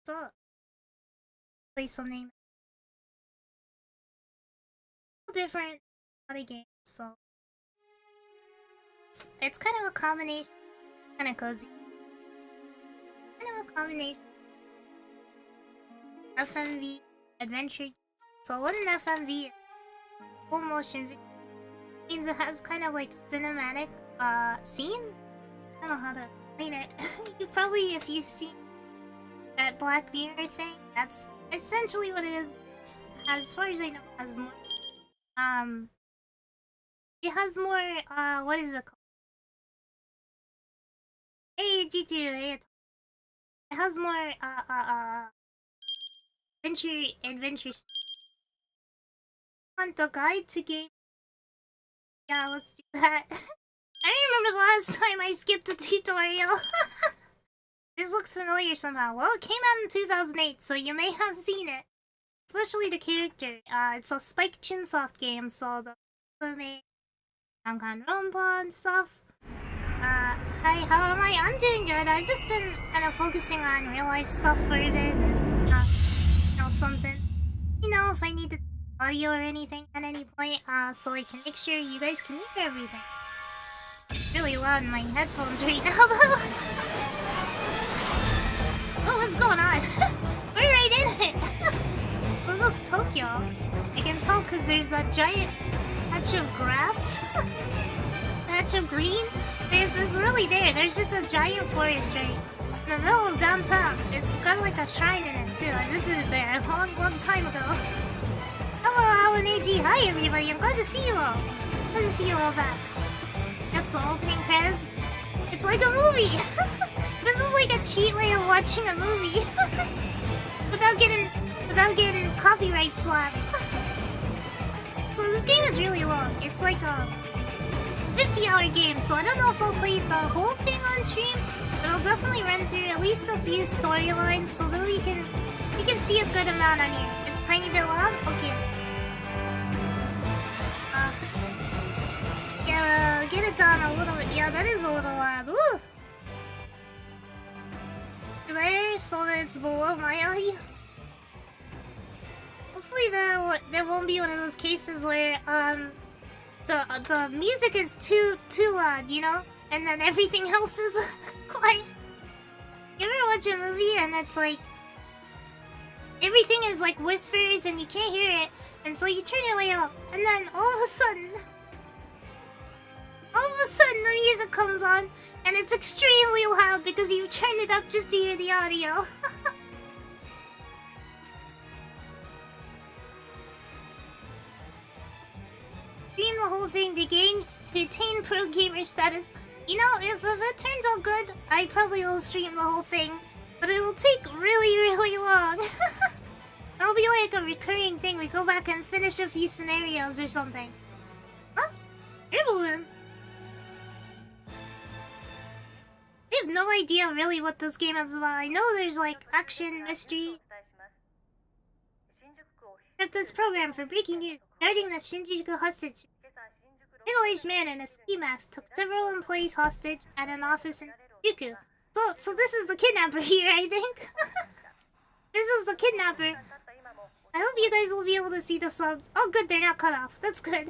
up? Play something different, not a game, so it's kind of a combination, kind of cozy, kind of a combination. FMV adventure. So what an FMV is? Full motion video means it has kind of like cinematic scenes. I don't know how to explain it. You probably, if you've seen that Black Mirror thing, that's essentially what it is. As far as I know, it has more it has more what is it called? Hey G2, hey, it has more adventure. Want the guide to game? Yeah, let's do that. I remember the last time I skipped a tutorial. This looks familiar somehow. Well, it came out in 2008, so you may have seen it. Especially the character. It's a Spike Chunsoft game, so the made Danganronpa and stuff. Hi, how am I? I'm doing good. I've just been kind of focusing on real life stuff for a bit. And, you know, something. You know, if I need to audio or anything at any point, so I can make sure you guys can hear everything. It's really loud in my headphones right now, though. Oh, what's going on? We're right in it. This is Tokyo. I can tell because there's that giant patch of grass, patch of green. It's really there. There's just a giant forest right in the middle of downtown. It's got like a shrine in it too. I visited there a long time ago. Hello, Alan AG. Hi, everybody. I'm glad to see you all. Glad to see you all back. That's the opening credits. It's like a movie. This is like a cheat way of watching a movie without getting copyright slapped. So this game is really long. It's like a 50-hour game. So I don't know if I'll play the whole thing on stream, but I'll definitely run through at least a few storylines so that we can see a good amount on here. It's tiny bit loud. Okay. Yeah, get it down a little bit. Yeah, that is a little loud. Ooh. There, so that it's below my eye. Hopefully there won't be one of those cases where the music is too loud, you know, and then everything else is quiet. You ever watch a movie and it's like everything is like whispers and you can't hear it, and so you turn it way up, and then all of a sudden the music comes on and it's extremely loud because you've turned it up just to hear the audio. Stream the whole thing to attain pro gamer status. You know, if it turns out good, I probably will stream the whole thing, but it'll take really long. That'll be like a recurring thing. We go back and finish a few scenarios or something. Huh? Air balloon? I have no idea really what this game is about. I know there's like action, mystery. Except this program for breaking news regarding the Shinjuku hostage. A middle-aged man in a ski mask took several employees hostage at an office in Shinjuku. So this is the kidnapper here, I think. This is the kidnapper. I hope you guys will be able to see the subs. Oh good, they're not cut off. That's good.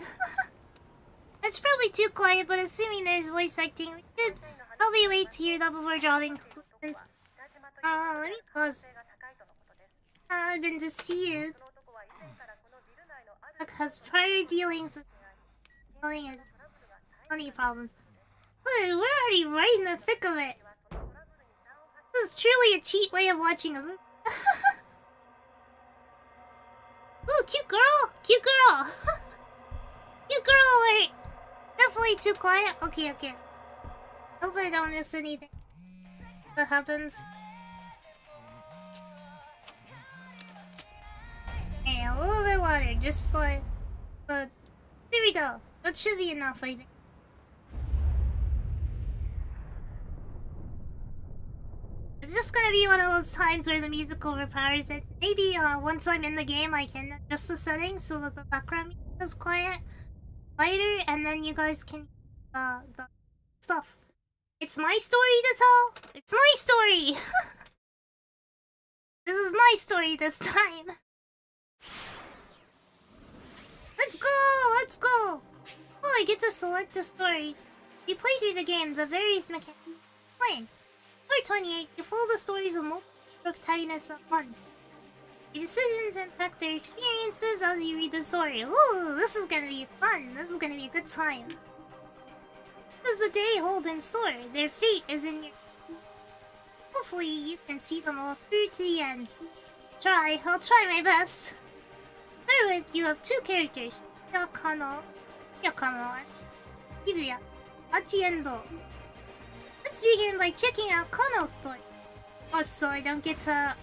It's probably too quiet, but assuming there's voice acting, we should probably wait to hear that before drawing conclusions. Let me pause. I've been deceived. Has prior dealings with has money problems. Look, we're already right in the thick of it. This is truly a cheat way of watching a movie. Ooh, cute girl! Cute girl! Cute girl alert! Definitely too quiet. Okay. Hope I don't miss anything that happens. Okay, a little bit louder, just like... But... There we go. That should be enough, I think. It's just gonna be one of those times where the music overpowers it. Maybe once I'm in the game I can adjust the settings so that the background music is quieter, and then you guys can the stuff. It's my story to tell. It's my story. This is my story this time. Let's go! Let's go! Oh, I get to select a story. You play through the game, the various mechanics. Playing. Story 28, you follow the stories of multiple protagonists at once. Your decisions impact their experiences as you read the story. Ooh, this is gonna be fun. This is gonna be a good time. What does the day hold in store? Their fate is in your... Hopefully you can see them all through to the end. I'll try my best. Start with, you have two characters. Yakano and Shibuya Scramble. Let's begin by checking out Kano's story. Oh, so I don't get to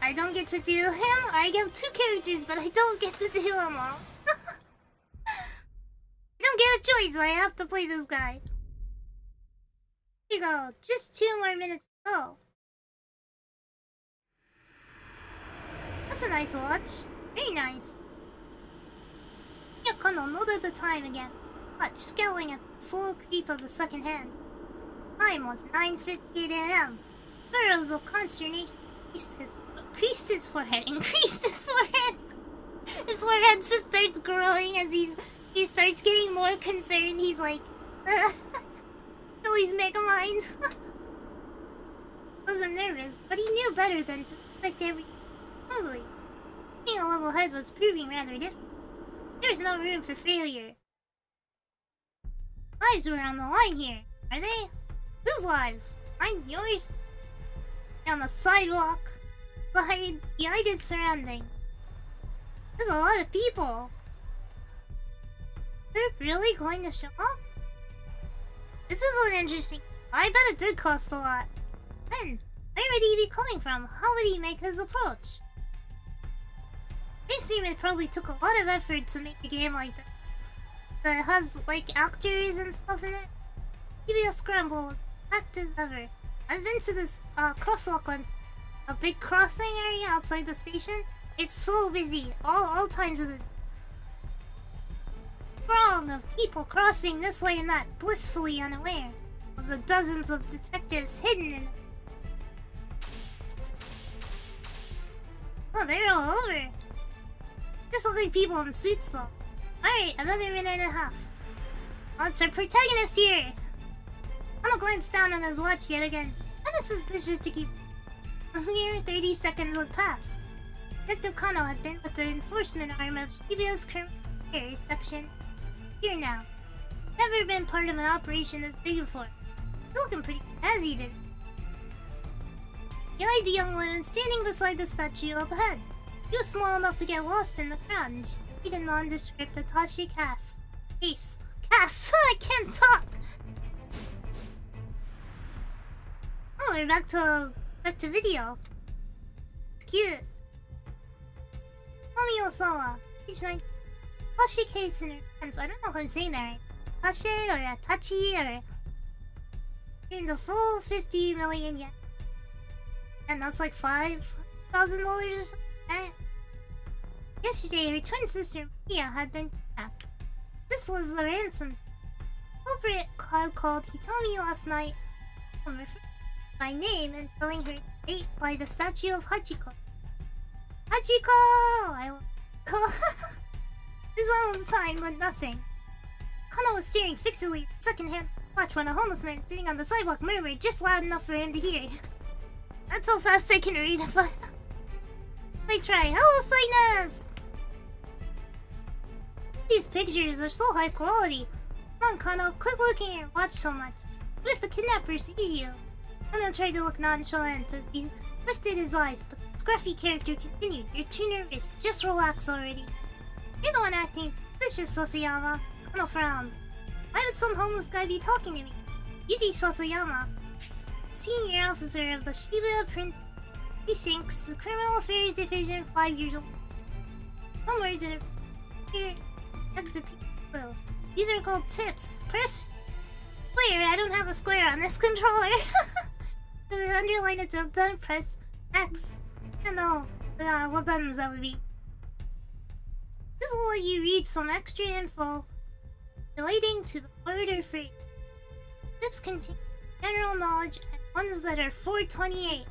do him? I have two characters, but I don't get to do them all. I don't get a choice, I have to play this guy. Here you go, just 2 more minutes to go. That's a nice watch. Very nice. Yakano noted the time again, watch scowling at the slow creep of the second hand. Time was 9:58 a.m. Furrows of consternation increased his forehead. His forehead just starts growing as he starts getting more concerned. He's like, please make a mind. Wasn't nervous, but he knew better than to expect everything smoothly. Being a level head was proving rather difficult. There was no room for failure. Lives were on the line here, are they? Whose lives? Mine? Yours? On the sidewalk, behind its surrounding. There's a lot of people. They're really going to show up? This is an interesting. I bet it did cost a lot. When? Where would he be coming from? How would he make his approach? I assume it probably took a lot of effort to make a game like this. That has like actors and stuff in it. Shibuya Scramble, packed as ever. I've been to this crosswalk once, a big crossing area outside the station. It's so busy, all times of the throng of people crossing this way and that, blissfully unaware of the dozens of detectives hidden in it. Oh, they're all over. Just look like people in suits though. Alright, another minute and a half. Oh, it's our protagonist here. Kano glanced down on his watch yet again. Kinda suspicious to keep. A mere 30 seconds would pass. Detective Kano had been with the enforcement arm of Shibuya's criminal affairs section. Here now. Never been part of an operation this big before. He's looking pretty as he did. He eyed the young woman standing beside the statue up ahead. He was small enough to get lost in the crowd and she made a nondescript attaché case. I can't talk! Oh, we're back to video. It's cute. Tomio Sawa, age 9. Attaché case in her hands. I don't know if I'm saying that right. Attaché or attachi or... in the full 50 million yen. And that's like $5,000 or something, right? Yesterday, her twin sister Mia had been kidnapped. This was the ransom. The culprit called Hitomi last night, by name and telling her to wait by the statue of Hachiko. Hachiko! I love Hachiko. This almost time, but nothing. Kano was staring fixedly at the second-hand watch when a homeless man sitting on the sidewalk murmured just loud enough for him to hear. That's how fast I can read, but... I try. Hello, Cygnus! These pictures are so high quality. Come on, Kano, quit looking at your watch so much. What if the kidnapper sees you? Kano tried to look nonchalant as he lifted his eyes, but the scruffy character continued. You're too nervous. Just relax already. You're the one acting suspicious, Sasayama. Kano frowned. Why would some homeless guy be talking to me? Yuji Sasayama, senior officer of the Shibuya Precinct's Criminal Affairs Division, 5 years old. Some words in a exhibit. These are called tips. Press square. I don't have a square on this controller. To underline it, then press X. I don't know what buttons that would be. This will let you read some extra info relating to the word or phrase. Tips contain general knowledge and ones that are 428.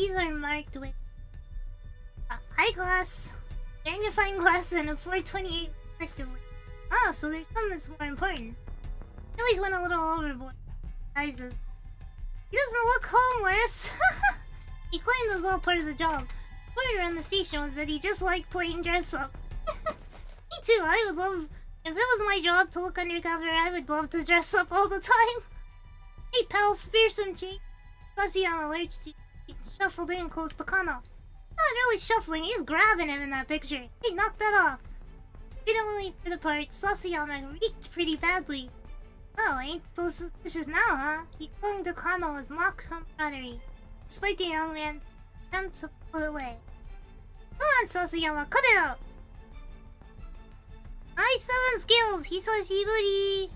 These are marked with eyeglass, magnifying glass, and a 428 respectively. Oh, so there's something that's more important. He always went a little overboard. Sizes. He doesn't look homeless! He claimed it was all part of the job. The word around the station was that he just liked playing dress up. Me too, I would love... If it was my job to look undercover, I would love to dress up all the time. Hey pal, spare some change. Sasayama lurched, shuffled in close to Kano. Not really shuffling, he's grabbing him in that picture. Hey, knock that off. Fortunately for the part, Sasayama reeked pretty badly. Oh, ain't so suspicious now, huh? He clung to Kano with mock camaraderie, despite the young man's attempt to pull away. Come on, Sasayama, cut it out! I7 skills, Hisashiburi!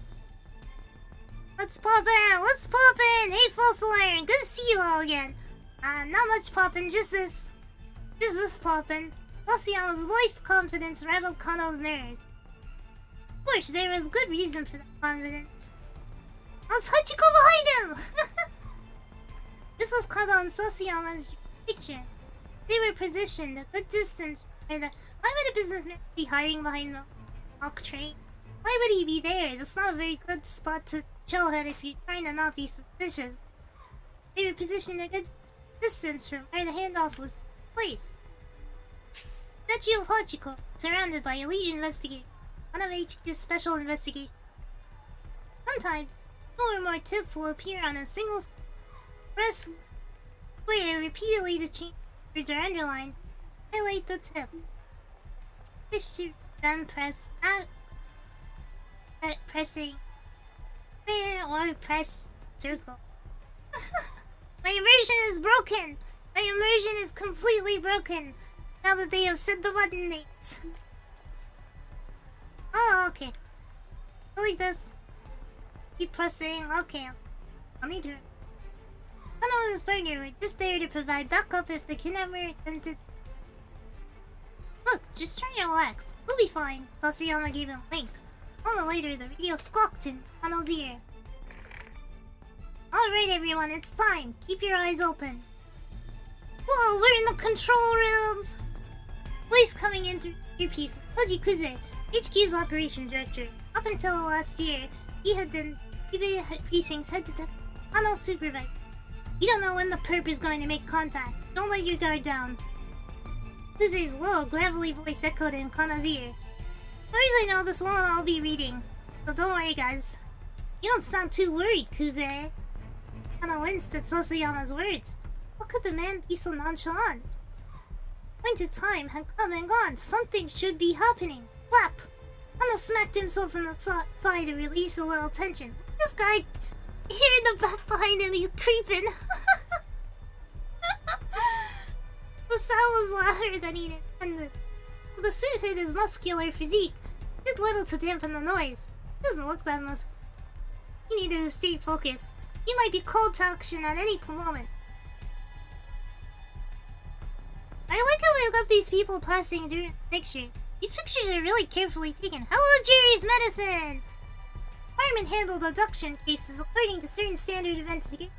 Let's pop in! Hey, false alarm, good to see you all again. Not much poppin', just this poppin'. Sasayama's life confidence rattled Kano's nerves. Of course, there was good reason for that confidence. Let's Hachiko behind him! This was Kano and Sasayama's jurisdiction. They were positioned a good distance from the... Why would a businessman be hiding behind the mock train? Why would he be there? That's not a very good spot to chill at if you're trying to not be suspicious. They were positioned a good distance from where the handoff was placed. Statue of Hachiko, surrounded by elite investigators. One of HQ's special investigations. Sometimes, two or more tips will appear on a single press square repeatedly to change words or underline. Highlight the tip. Wish to then press X at pressing square or press circle. My immersion is broken! My immersion is completely broken now that they have said the button names. Oh, okay. Like this. Keep pressing. Okay. I'll need to. Kano and his partner were just there to provide backup if the kidnapper attempted. Look, just try to relax. We'll be fine. Sasayama gave him a wink. A moment later, the radio squawked in Kano's ear. Alright everyone, it's time. Keep your eyes open. Whoa, we're in the control room! Voice coming in through your piece. Koji Kuze, HQ's operations director. Up until last year, he had been Shibuya Precinct's head detective, Kano's supervisor. You don't know when the perp is going to make contact. Don't let your guard down. Kuze's low, gravelly voice echoed in Kano's ear. As far as I know, this won't all be reading. So don't worry, guys. You don't sound too worried, Kuze. Kano winced at Sasayama's words. How could the man be so nonchalant? Appointed time had come and gone. Something should be happening. Whap! Kano smacked himself in the thigh to release a little tension. This guy here in the back behind him, he's creeping. The sound was louder than he intended. The suit hid his muscular physique. Did little to dampen the noise. He doesn't look that muscular. He needed to stay focused. He might be called to action at any moment. I like how they got these people passing through the picture. These pictures are really carefully taken. Hello, Jerry's medicine! Fireman handled abduction cases according to certain standard investigation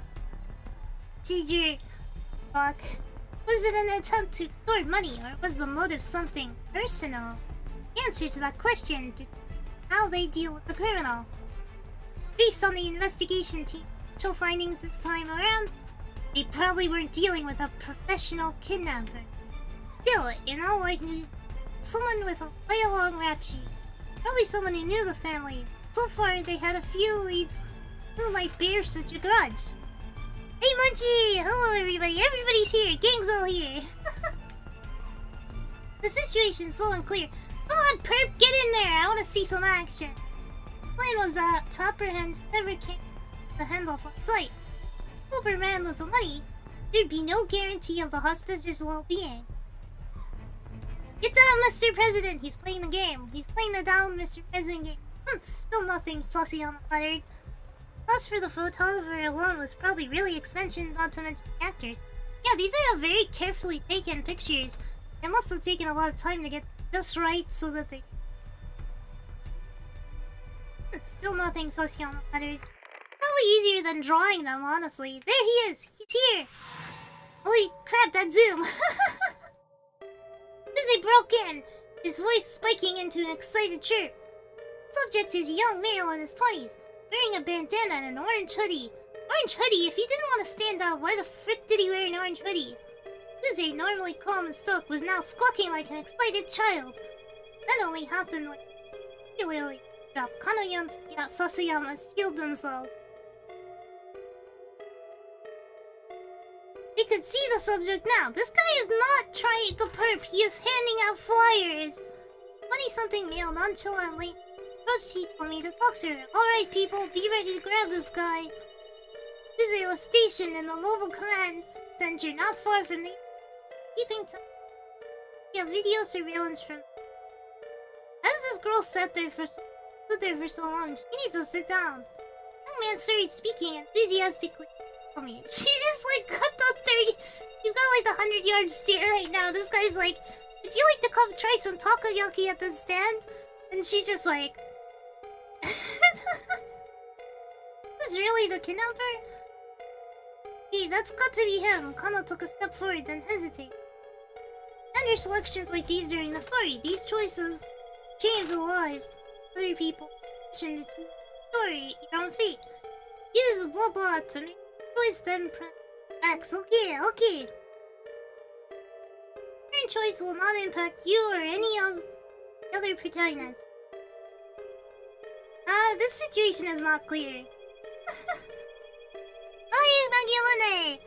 procedure. Fuck. Was it an attempt to extort money, or was the motive something personal? The answer to that question is how they deal with the criminal. Based on the investigation team's initial findings this time around, they probably weren't dealing with a professional kidnapper. Still, in all likelihood, someone with a quite a long rap sheet. Probably someone who knew the family. So far, they had a few leads who might bear such a grudge. Hey Munchie! Hello everybody! Everybody's here! Gang's all here! The situation's so unclear. Come on, perp! Get in there! I want to see some action! The plan was that to apprehend whoever came to the handoff on site. Whoever ran with the money, there'd be no guarantee of the hostage's well-being. Get down, Mr. President! He's playing the game. He's playing the down, Mr. President game. Still nothing, Sasayama muttered. As for the photographer alone was probably really expensive, not to mention the actors. Yeah, these are very carefully taken pictures. It must have taken a lot of time to get just right so that they... Still nothing, Sasayama muttered. Probably easier than drawing them, honestly. There he is! He's here! Holy crap, that zoom! Dizzy broke in, his voice spiking into an excited chirp. Subject is a young male in his 20s, wearing a bandana and an orange hoodie. Orange hoodie? If he didn't want to stand out, why the frick did he wear an orange hoodie? Dizzy, normally calm and stoic, was now squawking like an excited child. That only happened when particularly Kanoya and Sasayama steeled themselves. We could see the subject now. This guy is not trying to perp, he is handing out flyers. 20-something male nonchalantly approached. He told me to talk to her. Alright people, be ready to grab this guy. Dizzy was stationed in the mobile command center not far from the keeping time. Yeah, video surveillance from. As this girl sat there for so long, she needs to sit down. Young man started speaking enthusiastically. Me. She just like cut the 30. She's got like the 100-yard stare right now. This guy's like, would you like to come try some takoyaki at the stand? And she's just like, this is really the kidnapper? Hey, that's got to be him. Kano took a step forward, then hesitated. Under selections like these during the story, these choices change the lives of other people. In the story, your own fate. Use blah blah to make choice, then press X. Okay. Your choice will not impact you or any of the other protagonists. This situation is not clear. Oh, Magilune! Is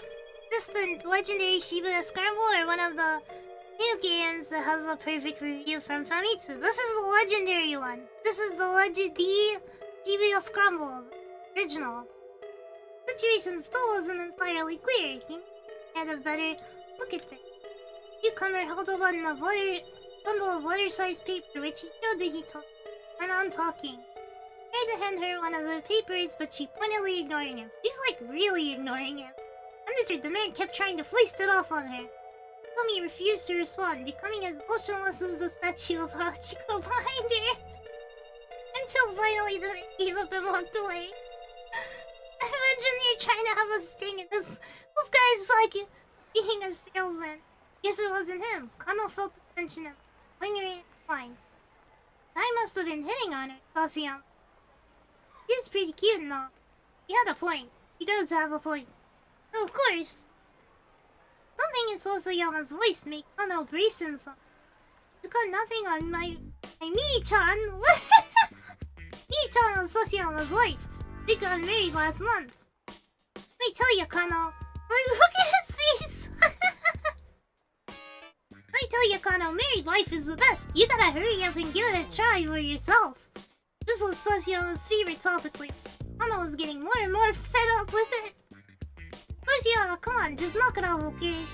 this the legendary Shibuya Scramble or one of the new games that has a perfect review from Famitsu? This is the legendary one. This is the Shibuya Scramble original. The situation still isn't entirely clear. He had a better look at things. Newcomer held up on a bundle of letter-sized paper, which he showed that he went on talking. Tried to hand her one of the papers, but she pointedly ignoring him. She's like really ignoring him. Undeterred, the man kept trying to foist it off on her. Tommy refused to respond, becoming as motionless as the statue of Hachiko behind her. Until finally the man gave up and walked away. Imagine you're trying to have a sting and this guy's like being a salesman. Guess it wasn't him. Kano felt the tension of lingering in his mind. I must have been hitting on her, Sasayama. He's pretty cute and all. He had a point. He does have a point. Oh, of course. Something in Sasayama's voice made Kano brace himself. He's got nothing on my Mi-chan. Mi-chan was Sasayama's wife. They got married last month. Let me tell you, Kano. Look at his face! Let me tell you, Kano, married life is the best. You gotta hurry up and give it a try for yourself. This was Sasayama's favorite topic lately. Kano was getting more and more fed up with it. Sasayama, come on, just knock it off, okay?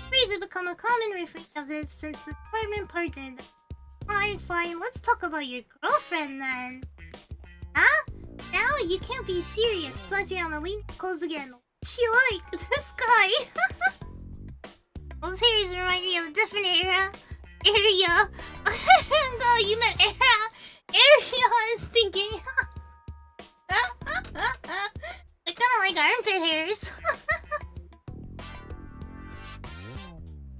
Phrase have become a common refrain of this since the department partnered them. Fine, let's talk about your girlfriend then. Huh? Now you can't be serious. Sasayama leaned close again. She like this guy. Those hairs remind me of a different area. No, you meant era. Area, I was thinking. They're kind of like armpit hairs.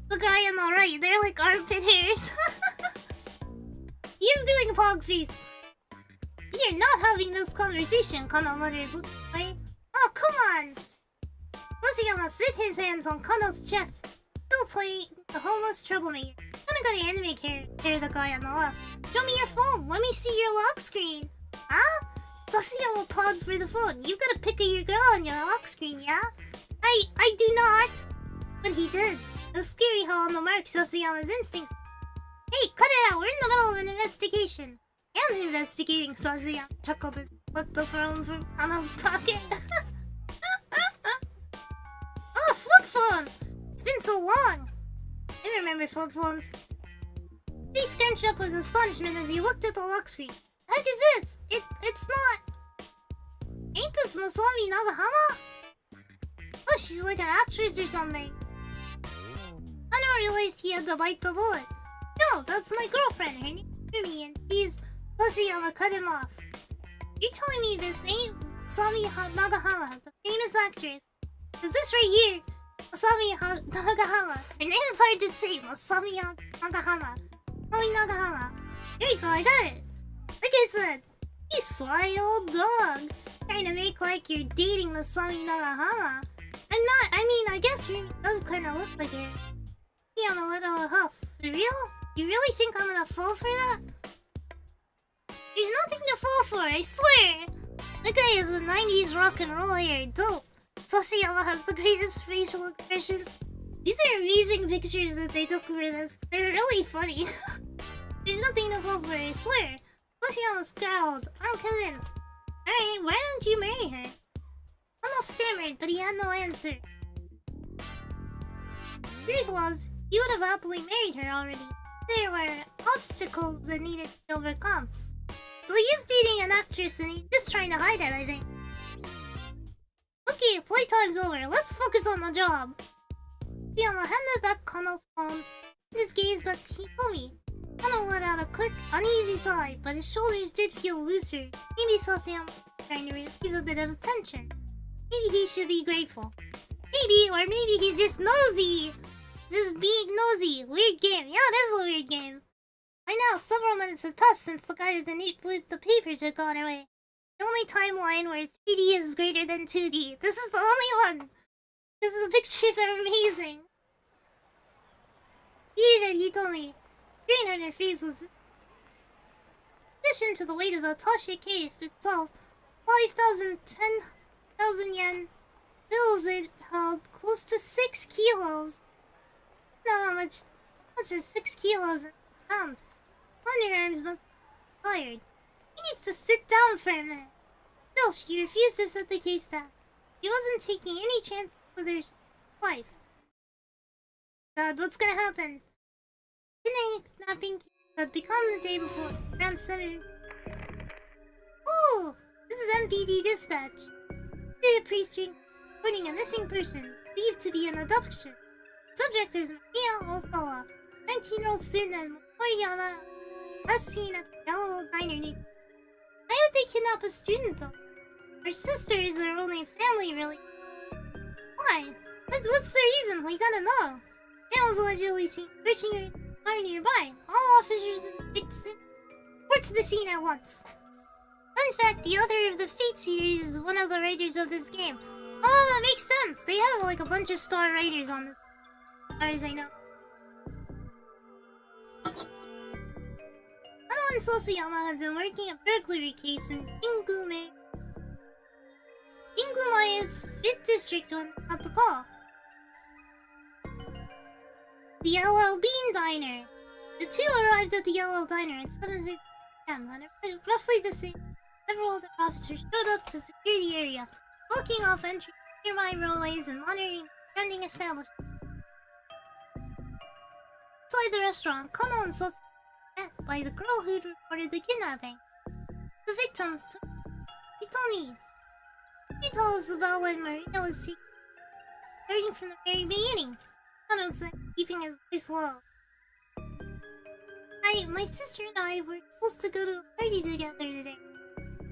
The guy on the right, they're like armpit hairs. He is doing a pog face. You're not having this conversation, Kano muttered. Right? Oh, come on! Sasayama slid his hands on Kano's chest, still playing the homeless troublemaker. Kano got an anime character, the guy on the left. Show me your phone, let me see your lock screen. Huh? Sasayama paused for the phone. You got a pic of your girl on your lock screen, yeah? I do not! But he did. It was scary how on the mark Sasayama's instincts. Hey, cut it out, we're in the middle of an investigation. I'm investigating, Sasayama chuckled and looked the phone from Kano's pocket. Oh, flip phone! It's been so long! I remember flip phones. He scrunched up with astonishment as he looked at the lock screen. The heck is this? It's not... Ain't this Masami Nagahama? Oh, she's like an actress or something. Kano realized he had to bite the bullet. No, that's my girlfriend. Her name's Rumi, and she's... Sasayama cut him off. You're telling me this ain't Masami Nagahama, the famous actress? Cause this right here Nagahama. Her name is hard to say. Masami Nagahama. Masami Nagahama. There you go, I got it. Like I said, you sly old dog. Trying to make like you're dating Masami Nagahama. I'm not. I mean, I guess she does kind of look like her. Yeah, I'm a little huff. For real? You really think I'm gonna fall for that? There's nothing to fall for, I swear! That guy is a 90s rock and roll hair, dope. Sasayama has the greatest facial expression. These are amazing pictures that they took for this. They're really funny. There's nothing to fall for, I swear. Sasayama scowled. I'm convinced. Alright, why don't you marry her? Almost stammered, but he had no answer. Truth was, he would have happily married her already. There were obstacles that needed to be overcome. So he is dating an actress and he's just trying to hide it, I think. Okay, playtime's over. Let's focus on the job. Sasayama handed back Kano's phone. His gaze back to Hitomi. Kano let out a quick, uneasy sigh, but his shoulders did feel looser. Maybe Sasayama was trying to relieve a bit of tension. Maybe he should be grateful. Maybe, or maybe he's just nosy. Just being nosy. Weird game. Yeah, it is a weird game. By now, several minutes have passed since the guy with the papers had gone away. The only timeline where 3D is greater than 2D. This is the only one. Because the pictures are amazing. Here he told me. Green on her face was... In addition to the weight of the attaché case itself, 10,000 yen bills it held close to 6 kilos. Know how much is 6 kilos in pounds. Underarms must be tired. He needs to sit down for a minute. Still, she refused to set the case down. She wasn't taking any chance with her life. God, what's gonna happen? Kidnapping had begun the day before, around 7. Oh! This is MPD dispatch. The priest reporting a missing person, believed to be an abduction. Subject is Maria Osawa, 19-year-old student at Moriyama, last seen at the Yellow Diner near. Why would they kidnap a student though? Her sister is their only family, really. Why? What's the reason? We gotta know. Man was allegedly seen pushing her car nearby. All officers in the big city report to the scene at once. Fun fact, the author of the Fate series is one of the writers of this game. Oh, that makes sense. They have like a bunch of star writers on this, as far as I know. Kano and Sasayama have been working a burglary case in Ingume. Ingumae's 5th district when at the call. The Yellow Bean Diner. The two arrived at the Yellow Diner at 7:50 p.m. and at roughly the same. Several other officers showed up to secure the area, blocking off entry to nearby roadways and monitoring the surrounding establishment. Inside the restaurant, Kano and Sasaki were met by the girl who'd reported the kidnapping. The victims Hitomi. Can you tell us about when Marina was taken? Starting from the very beginning. Kano said, keeping his voice low. My sister and I were supposed to go to a party together today.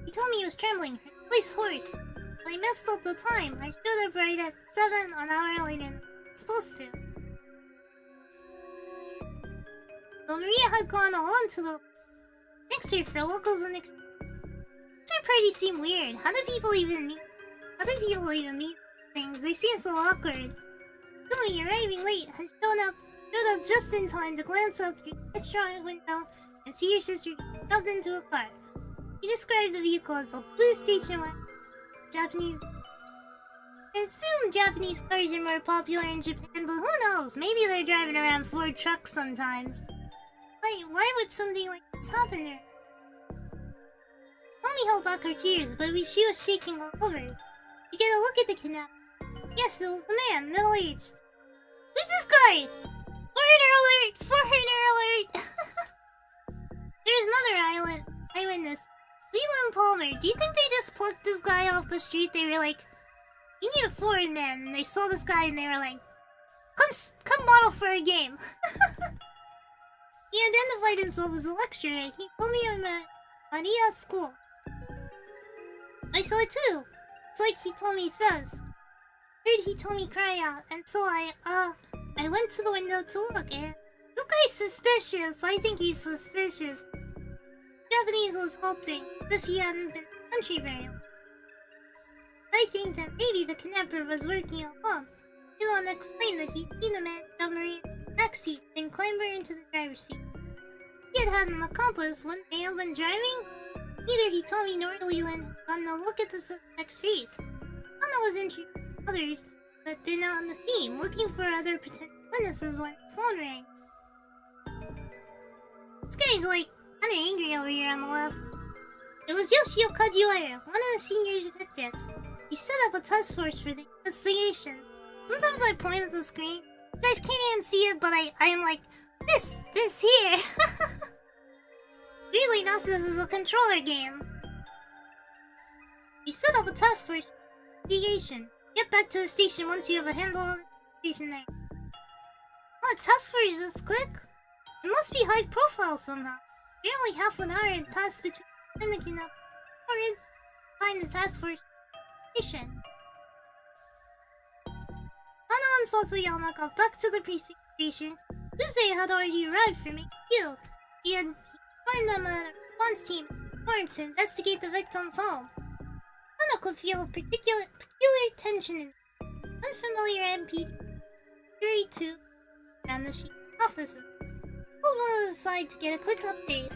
He told me he was trembling, her voice hoarse. I messed up the time. I showed up right at 7 an hour later than I was supposed to. So Maria had gone alone to the next year for locals and next. Their party seemed weird. How do people even meet things? They seem so awkward. Tony, arriving late, had showed up just in time to glance out through the restaurant window and see your sister shoved into a car. He described the vehicle as a blue station wagon. Japanese. I assume Japanese cars are more popular in Japan, but who knows? Maybe they're driving around Ford trucks sometimes. Why would something like this happen to her? Tommy held back her tears, but she was shaking all over. You get a look at the kidnapper. Yes, it was the man, middle-aged. Who's this guy? Foreigner alert! Foreigner alert! There's another eyewitness. Leland Palmer, do you think they just plucked this guy off the street? They were like, "You need a foreign man," and they saw this guy and they were like, Come model for a game." He identified himself as a lecturer. He told me I'm at Maria's school. I saw it too. It's like he told me he says. heard he told me cry out, and so I went to the window to look, and this guy's suspicious. I think he's suspicious. Japanese was halting, as if he hadn't been in the country very long. I think that maybe the kidnapper was working alone. Elon explained that he'd seen the man jump Maria in the back seat and climb her into the driver's seat. He had had an accomplice when they had been driving. Neither he told me nor Leland had gotten a look at the suspect's face. Anna was intrigued with others that had been on the scene, looking for other potential witnesses when his phone rang. This guy's like kinda angry over here on the left. It was Yoshio Kajiwara, one of the senior detectives. He set up a task force for the investigation. Sometimes I point at the screen. You guys can't even see it, but I am like, this here. Really enough, this is a controller game. You set up a task force investigation. Get back to the station once you have a handle on the station there. Oh, a task force is this quick? It must be high profile somehow. Barely half an hour had passed between the kidnap or find the task force station. Anna and Sasayama got back to the precinct station. Tuesday had already arrived for Mikyu. He informed them that a response team formed to investigate the victim's home. Anna could feel a peculiar tension in unfamiliar MP 32 around the chief's offices. Pulled one aside to get a quick update.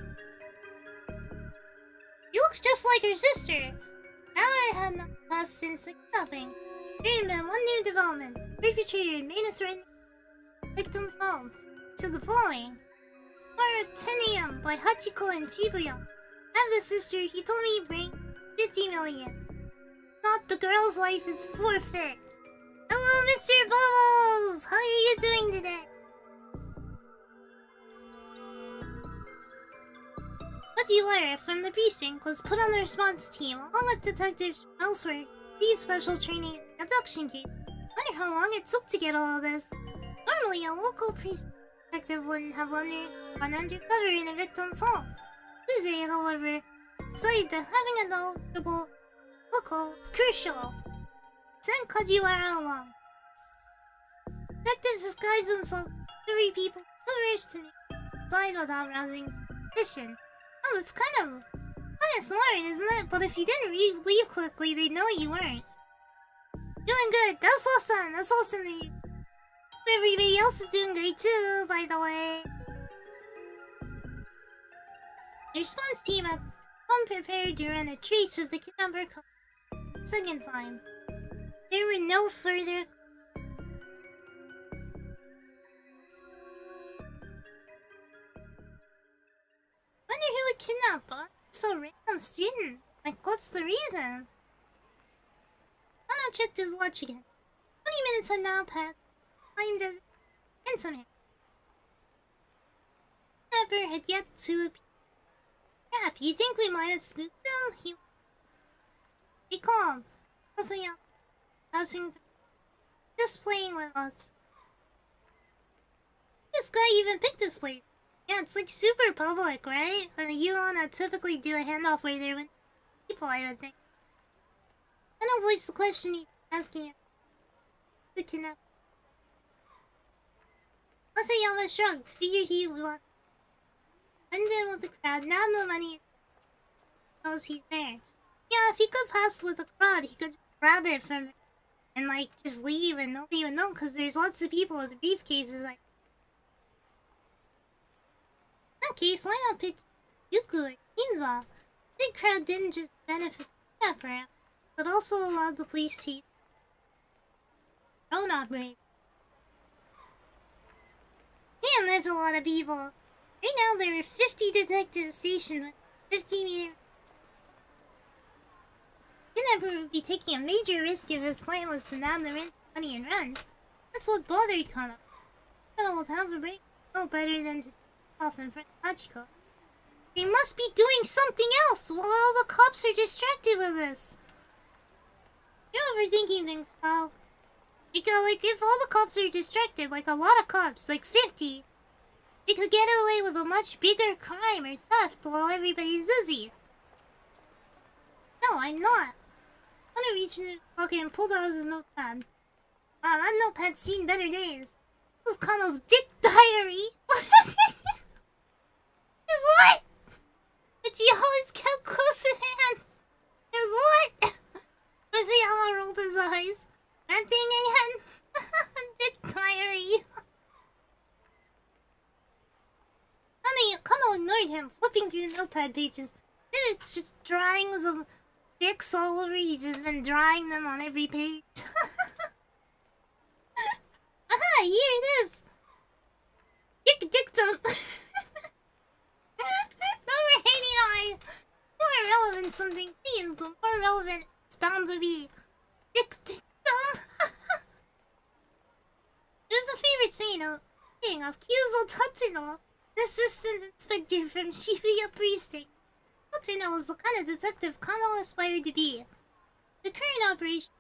She looks just like her sister. An hour had not passed since the kidnapping. There had been one new development. The perpetrator had made a threat to the victim's home. To the following. Tomorrow at 10 a.m. by Hachiko and Shibuya. I have the sister. He told me bring 50 million. Not the girl's life is forfeit. Hello, Mr. Bubbles! How are you doing today? Kajiwara from the precinct was put on the response team along with detectives from elsewhere to use special training in the abduction case. I wonder how long it took to get all of this. Normally, a local precinct detective wouldn't have gone undercover in a victim's home. Tuesday, however, decided that having a knowledgeable local is crucial. Sent Kajiwara along. Detectives disguise themselves as every people who wish to make side without rousing suspicion. Oh, it's kind of smart, isn't it? But if you didn't leave quickly, they'd know you weren't. Doing good. That's awesome. That's awesome. Everybody else is doing great too, by the way. The response team had come prepared to run a trace of the kidnapper second time. There were no further. Wonder who would kidnap us? So random student. Like, what's the reason? Anna checked his watch again. 20 minutes had now passed. Time does ransom him. Kidnapper had yet to appear. Crap, you think we might have spooked him? Be calm. Just playing with us. This guy even picked this place. Yeah, it's like super public, right? You don't wanna typically do a handoff where there are people, I would think. I don't voice the question he's asking him. The kidnap. Masayama shrugged, figured he would want to blend in with the crowd, now no money knows he's there. Yeah, if he could pass with the crowd, he could just grab it from it and like just leave and nobody would know because there's lots of people with briefcases like. In that case, why not pick Yuku or Kinza? Big crowd didn't just benefit the kidnapper, but also allowed the police to drone operate. Damn, that's a lot of people. Right now, there are 50 detectives stationed with 50 meters. Kidnapper would be taking a major risk if his plan was to nab the rent money and run. That's what bothered Kana. Kana will have a break no better than to off in front of Hachiko. They must be doing something else while all the cops are distracted with this. You're overthinking things, pal. Like, if all the cops are distracted, like a lot of cops, like 50, they could get away with a much bigger crime or theft while everybody's busy. No, I'm not. I'm gonna reach in his pocket and pull out his notepad. Wow, that notepad's seen better days. It was Kano's dick diary. Is what? But she always kept close at hand. Is what? Masayama rolled his eyes. That thing again? Dick diary. Kano ignored him, flipping through the notepad pages. Then it's just drawings of dicks all over. He's just been drawing them on every page. Aha, here it is. Dictum. Number 89. The more relevant something seems, the more relevant it's bound to be. Dictum. There's a favorite saying of Kyuzo Tatsuno, the assistant inspector from Shibuya Precinct. Tatsuno was the kind of detective Kano aspired to be. The current operation,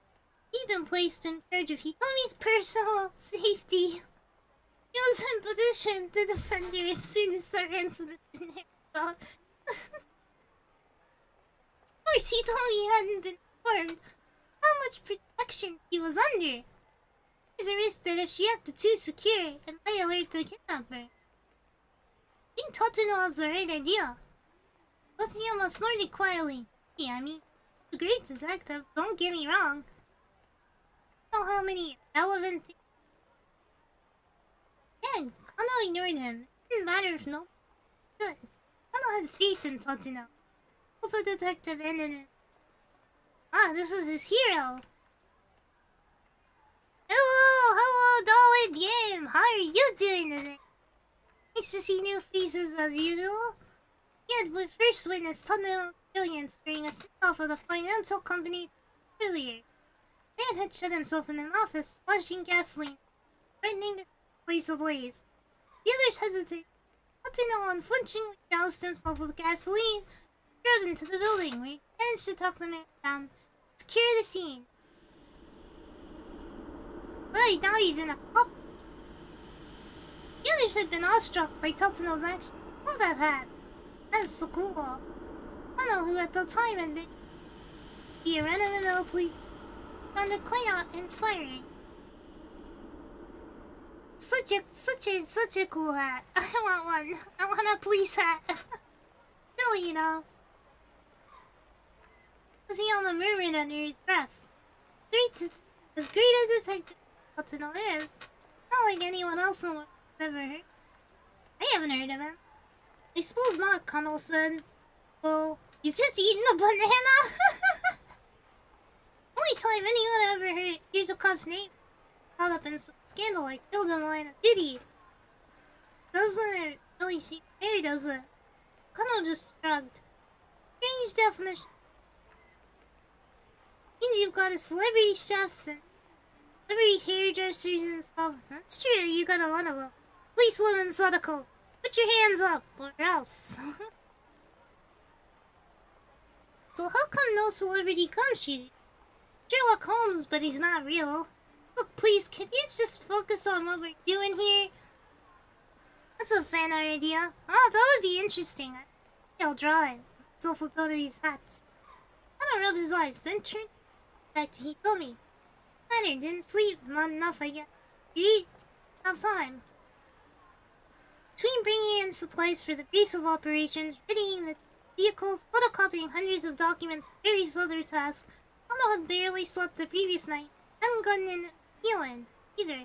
he'd been placed in charge of Hitomi's personal safety. He was in position to defend her as soon as the ransom had been handed off. Of course, Hitomi hadn't been informed how much protection he was under. There's a risk that if she acted too secure, it might alert the kidnapper. I think Tatsuno has the right idea. Tatsuno snorted quietly. Yeah, I mean, a great detective, don't get me wrong. I don't know how many relevant things. Again, Kano ignored him. It didn't matter if no. Good. Kano had faith in Tatsuno, both the detective and in him. Ah, this is his hero. Hello, Dolly Game. How are you doing today? Nice to see new faces as usual. He had first witnessed Tatsuno's brilliance during a standoff with a financial company earlier. The man had shut himself in an office, splashing gasoline, threatening to place ablaze. The others hesitated. Tatsuno unflinchingly doused himself with gasoline, strode into the building, where he managed to talk the man down, secure the scene. Well, now he's in a cup. The others had been awestruck by Tatsuno's action. Love that hat. That is so cool. Kano, who at the time had been a run-of-the-mill police, found it quite inspiring. Such a cool hat. I want one. I want a police hat. Still, you know. Masayama murmured under his breath. As great a detective Tatsuno is, not like anyone else in the world has ever heard. I haven't heard of him. I suppose not, Kano said. Well, he's just eating a banana. Only time anyone ever hears a cop's name caught up in some scandal or killed in the line of duty. Doesn't really seem fair, does it? Kano just shrugged. Strange definition. Means you've got a celebrity chefs and celebrity hairdressers and stuff. That's true, you got a lot of them. Policewoman Sadako, put your hands up, or else. So how come no celebrity comes, Shiji? Sherlock Holmes, but he's not real. Look, please, can you just focus on what we're doing here? That's a fan art idea. Oh, that would be interesting. I'll draw it. Myself with one of these hats. Kano rubbed his eyes, then turned back to Hitomi. Matter, didn't sleep, not enough, I guess. You eat? Have time. Between bringing in supplies for the base of operations, readying the vehicles, photocopying hundreds of documents, and various other tasks, Kano had barely slept the previous night. Hadn't gotten in healing either.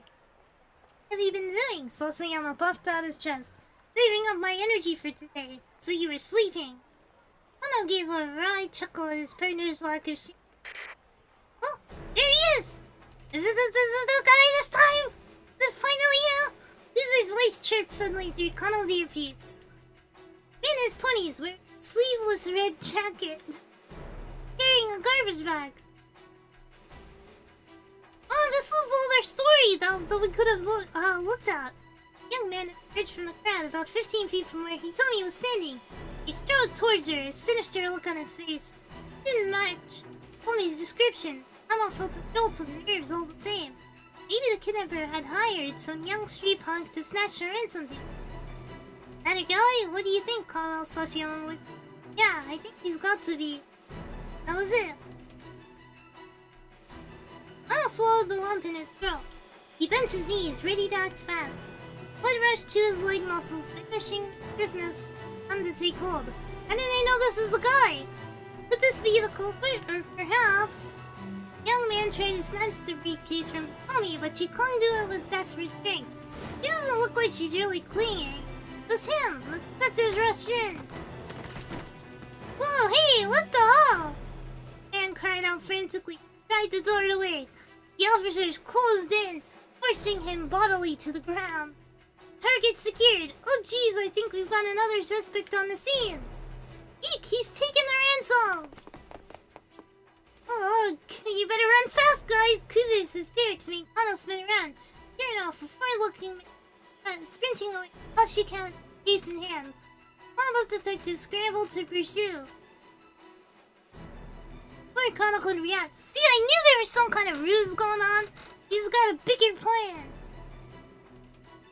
What have you been doing? Sasayama puffed out his chest. Saving up my energy for today, so you were sleeping. Kano gave a wry chuckle at his partner's lack of Oh, there he is! Is it the guy this time? Is it finally you? Yuzui's voice chirped suddenly through Kano's earpiece. In his 20s, wearing a sleeveless red jacket, carrying a garbage bag. Oh, this was the other story that we could have looked at. A young man emerged from the crowd about 15 feet from where Hitomi was standing. He strode towards her, a sinister look on his face. It didn't match Hitomi's description. Kano felt a jolt of nerves all the same. Maybe the kidnapper had hired some young street punk to snatch her in something. That a guy? What do you think, Kano? Sasayama was. Yeah, I think he's got to be. That was it. Kano swallowed the lump in his throat. He bent his knees, ready to act fast. Blood rushed to his leg muscles, finishing stiffness began to take hold. How did they know this is the guy? Could this be the culprit, or perhaps? The young man tried to snatch the briefcase from Tommy, but she clung to it with desperate strength. She doesn't look like she's really clinging. It's him! The detectives rushed in. Whoa, hey, what the hell? Anne cried out frantically, tried to door it away. The officers closed in, forcing him bodily to the ground. Target secured. Oh jeez, I think we've got another suspect on the scene. Eek, he's taken the ransom! Oh, you better run fast, guys! Kuze's hysterics make Kano spin around. Here now, before looking, sprinting away, plus you can, case in hand. All the detectives scrambled to pursue. Before Kano could react, see, I knew there was some kind of ruse going on. He's got a bigger plan.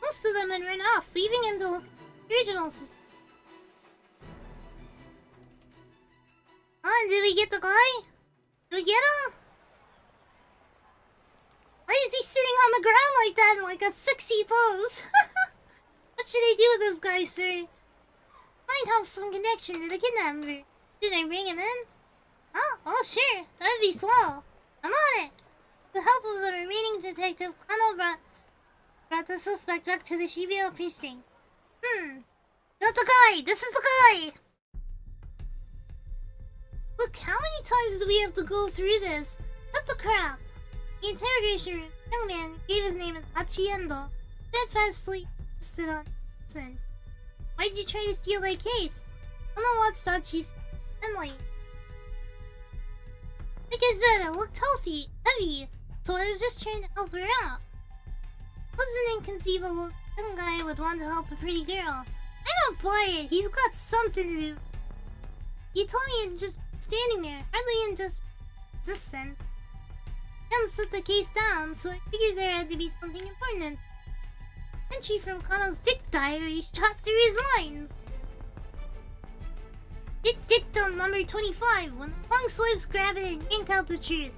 Most of them had run off, leaving him to look at the original suspect. Did we get the guy? Did we get him? Why is he sitting on the ground like that in like a sexy pose? What should I do with this guy, sir? Might have some connection to the kidnapper. Should I bring him in? Oh, sure. That'd be swell. I'm on it. With the help of the remaining detective, Kano brought the suspect back to the Shibuya precinct. Not the guy! This is the guy! Look, how many times do we have to go through this? What the crap? The interrogation room, the young man who gave his name as Achiendo steadfastly insisted on innocence. Why'd you try to steal that case? Kano watched Achi's family. Like I said, it looked heavy, so I was just trying to help her out. It wasn't inconceivable a young guy would want to help a pretty girl. I don't buy it. He's got something to do. He told me and just standing there, hardly in just existence. Can't set the case down, so I figured there had to be something important. Entry from Kano's dick diary shot through his mind. Dictum number 25. When the long slaves grab it and yank out the truth.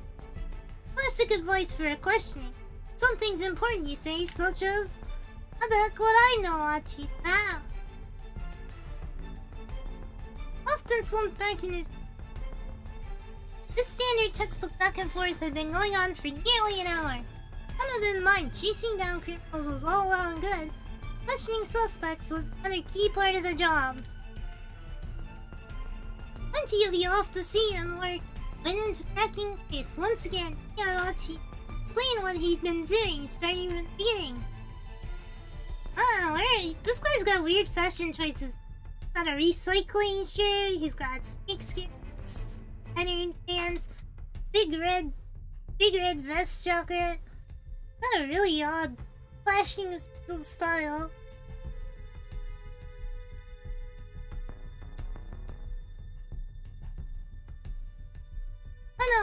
Classic advice for a questioning. Something's important, you say, such as, how the heck would I know, Achi? Often slumped back in his... This standard textbook back and forth had been going on for nearly an hour. Kano didn't mind. Chasing down criminals was all well and good. Questioning suspects was another key part of the job. Plenty of the off-the-scene work went into cracking the case. Once again, Achi explained what he'd been doing, starting from the beginning. Alright, this guy's got weird fashion choices. Got a recycling shirt, he's got snakeskin pattern pants, big red vest jacket. Got a really odd flashing style.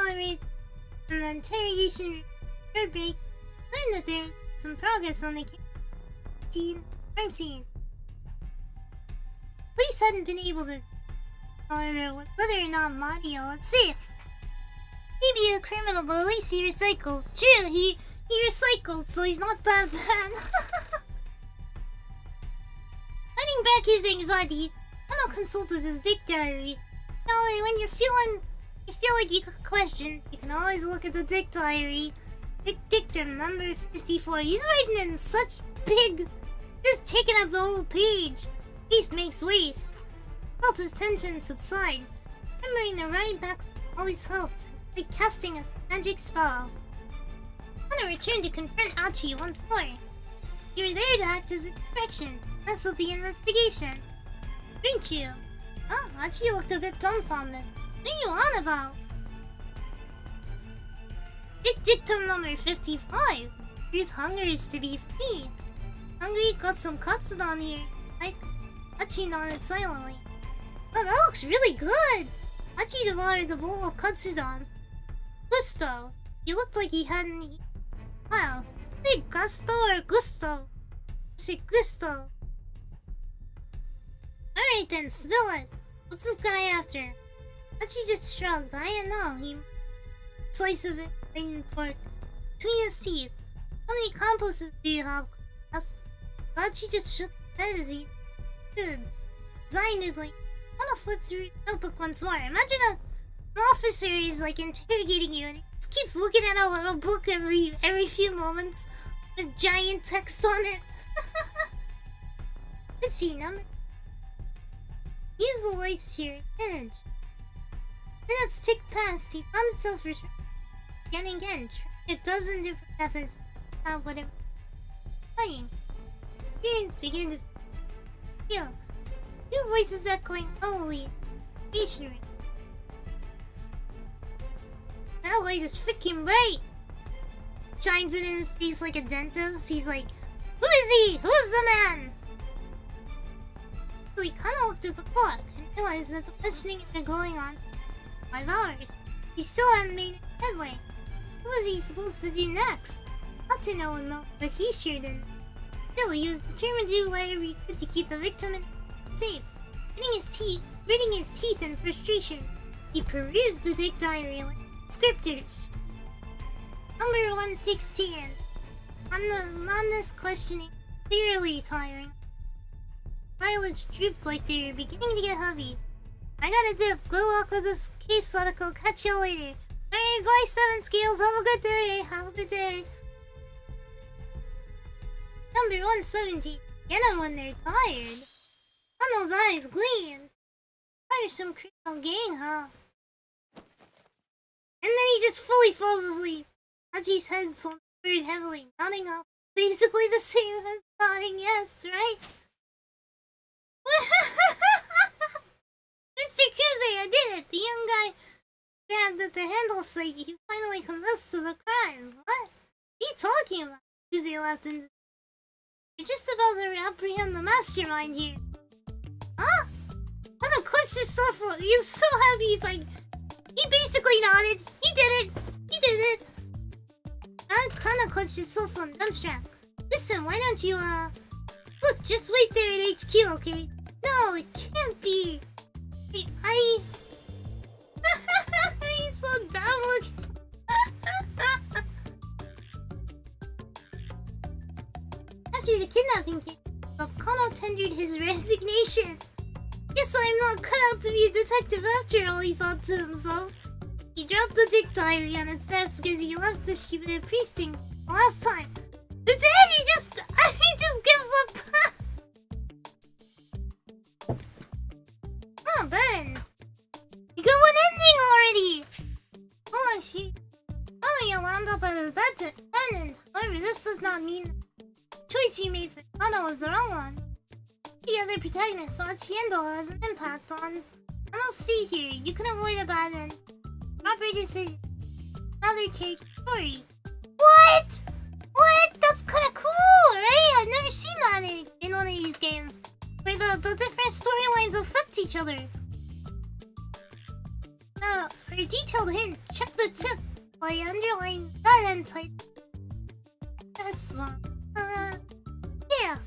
I reached from the interrogation room break, learned that there was some progress on the crime scene. Police hadn't been able to determine whether or not Mario was safe. Maybe a criminal, but at least he recycles. True, he recycles, so he's not that bad. Fighting back his anxiety, Kano consulted his dick diary. Now, when you feel like you got questions, you can always look at the dick diary. Dictum number 54. He's writing in such big, just taking up the whole page. Haste makes waste. Felt his tension subside. Remembering the right back always helped, like casting a magic spell. Kano returned to confront Achi once more. You were there to act as a distraction, mess with the investigation. Didn't you? Oh, Achi looked a bit dumbfounded. What are you on about? Dictum number 55. Truth hungers to be free. Hungry, got some katsudon here. Achi nodded silently. Oh, that looks really good! Achi devoured the bowl of katsudon. Gusto. He looked like he hadn't eaten. Wow. Say gusto or gusto? Say gusto. Alright then, spill it. What's this guy after? Achi just shrugged. I didn't know. He sliced of it in pork between his teeth. How many accomplices do you have? But she just shook her head as he stood resignedly. I'm gonna flip through the notebook once more. Imagine an officer is like interrogating you and he just keeps looking at a little book every few moments with giant text on it. Let's see, number. Use the lights to your advantage. Minutes ticked past. He found himself again and again, trying a dozen different methods to have whatever playing. Experience began to feel. Two voices echoing holy stationary. That light is freaking bright. Shines it in his face like a dentist. He's like, who is he? Who's the man? So he kind of looked at the clock and realized that the questioning had been going on for 5 hours. He still hadn't made any headway. What was he supposed to do next? Not to know him though, but he sure didn't. Still, he was determined to do whatever he could to keep the victim safe. Gritting his teeth in frustration, he perused the dick diary like scripters. Number 116. Monotonous questioning, clearly tiring. Eyelids drooped like they were beginning to get heavy. I gotta dip. Good luck with this case, Sadako. Catch you later. Alright, bye, 7 scales. Have a good day. Have a good day. Number 170. Get them when they're tired. On those eyes gleam. Tiresome criminal gang, huh? And then he just fully falls asleep. Haji's head slumped forward heavily, nodding off. Basically the same as nodding yes, right? Mr. Kuze, I did it! The young guy grabbed at the handle like he finally confessed to the crime. What? What are you talking about? Kuze laughed and you're just about to apprehend the mastermind here. Huh? Kind of clutched himself up. He's so happy. He's like, he basically nodded. He did it. He did it. I kind of clutched himself on dumbstrap. Listen, why don't you, look, just wait there at HQ, okay? No, it can't be. I... He's so dumb looking. After the kidnapping case, Kano tendered his resignation. Guess I'm not cut out to be a detective after all, he thought to himself. He dropped the dick diary on his desk as he left the Shibuya precinct last time. That's it! He just gives up! Oh, Ben! You got one ending already! Oh, oh, you wound up at a bad end. However, this does not mean the choice you made for Kano was the wrong one. The other protagonist, Achiendo, has an impact on Kano's fate here. You can avoid a bad end. Proper decision. Another character story. What? What? That's kind of cool, right? I've never seen that in one of these games. Where the different storylines affect each other. For a detailed hint, check the tip while you underline that end type. Press long. Yeah.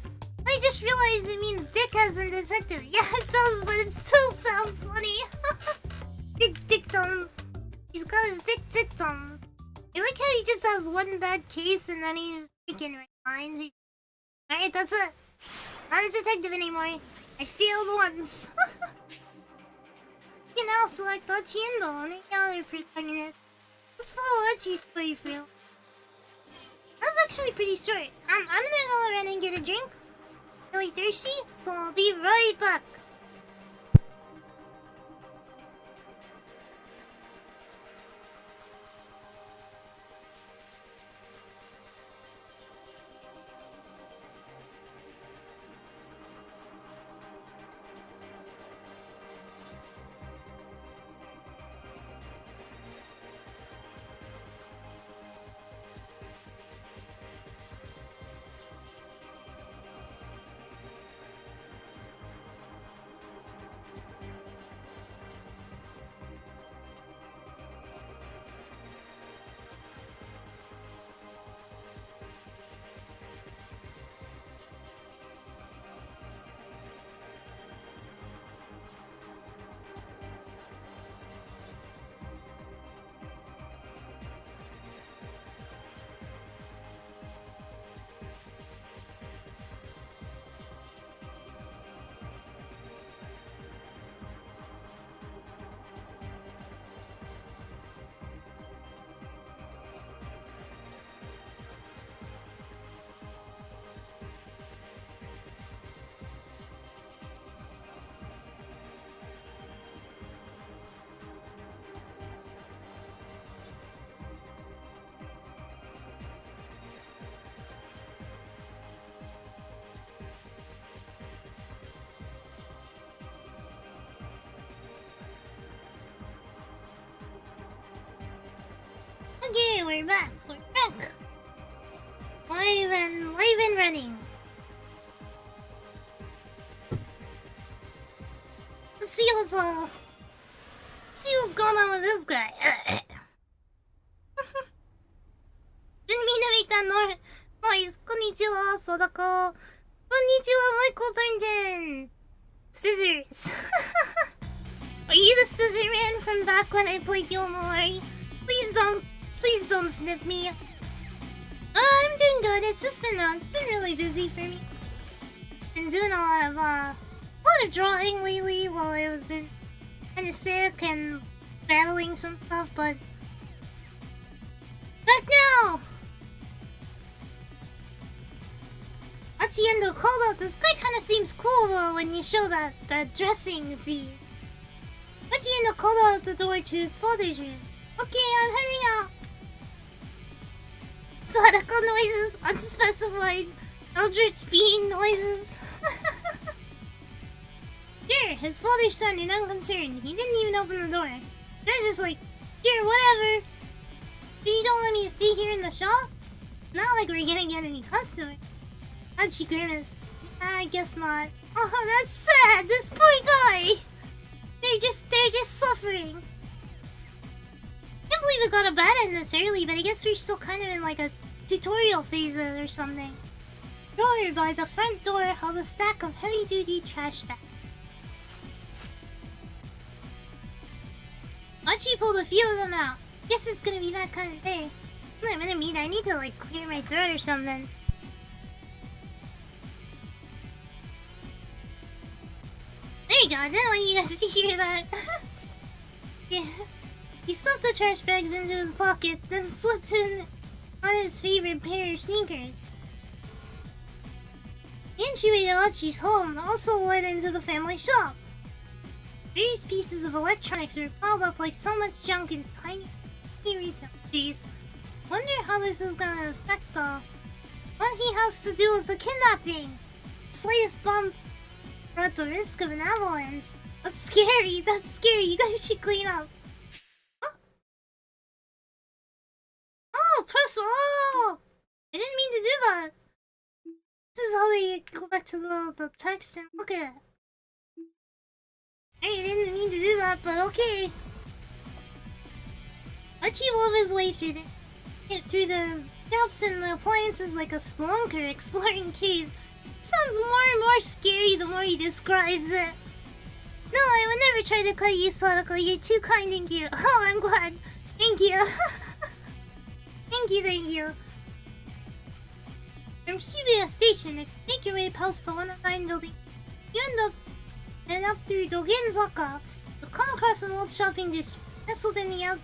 I just realized it means dick as in detective. Yeah, it does, but it still sounds funny. Dickdom. He's got his dickdoms. I like how he just has one bad case and then he's freaking right lines. Alright, that's it. Not a detective anymore. I failed once. You can now select Achiendo and the other protagonist. Let's follow Achi's story for real. That's actually pretty short. I'm gonna go around and get a drink. Really thirsty, so I'll be right back. back. We're back. Live and running. Let's see what's going on with this guy. Didn't mean to make that noise. Konnichiwa, Sadako. Konnichiwa, Michael Thornton. Scissors. Are you the scissor man from back when I played Yomori? Please don't snip me. I'm doing good. It's been really busy for me. Been doing a lot of drawing lately while I was been kind of sick and battling some stuff, but back now. Achiendo called out. This guy kind of seems cool though when you show that dressing scene. Achiendo called out the door to his father's room. Okay, I'm heading out. Sadako noises, unspecified, eldritch being noises. Sure, his father sounded unconcerned. He didn't even open the door. They're just like, sure, whatever. But you don't let me stay here in the shop? Not like we're gonna get any customers. Hachi grimaced. I guess not. Oh, that's sad. This poor guy. They're just suffering. Can't believe it got a bad end this early, but I guess we're still kind of in like a tutorial phase or something. Drawer by the front door held a stack of heavy-duty trash bags. Achi pulled a few of them out. Guess it's gonna be that kind of day. I need to like clear my throat or something. There you go, I didn't want you guys to hear that. Yeah. He stuffed the trash bags into his pocket, then slipped in on his favorite pair of sneakers. The entryway to Achi's home also led into the family shop. Various pieces of electronics were piled up like so much junk in tiny retail space. Wonder how this is gonna affect what he has to do with the kidnapping. Slightest bump at the risk of an avalanche. That's scary. You guys should clean up. Oh, press O! I didn't mean to do that. This is how they go back to the text and look at it. I didn't mean to do that, but okay. Archie wove his way through the shops and the appliances like a spelunker exploring cave. Sounds more and more scary the more he describes it. No, I would never try to cut you, Sadako. You're too kind and cute. Oh, I'm glad. Thank you. Thank you. From Shibuya Station, if you make your way past the 109 building, you end up through Dogenzaka. You'll come across an old shopping district nestled in the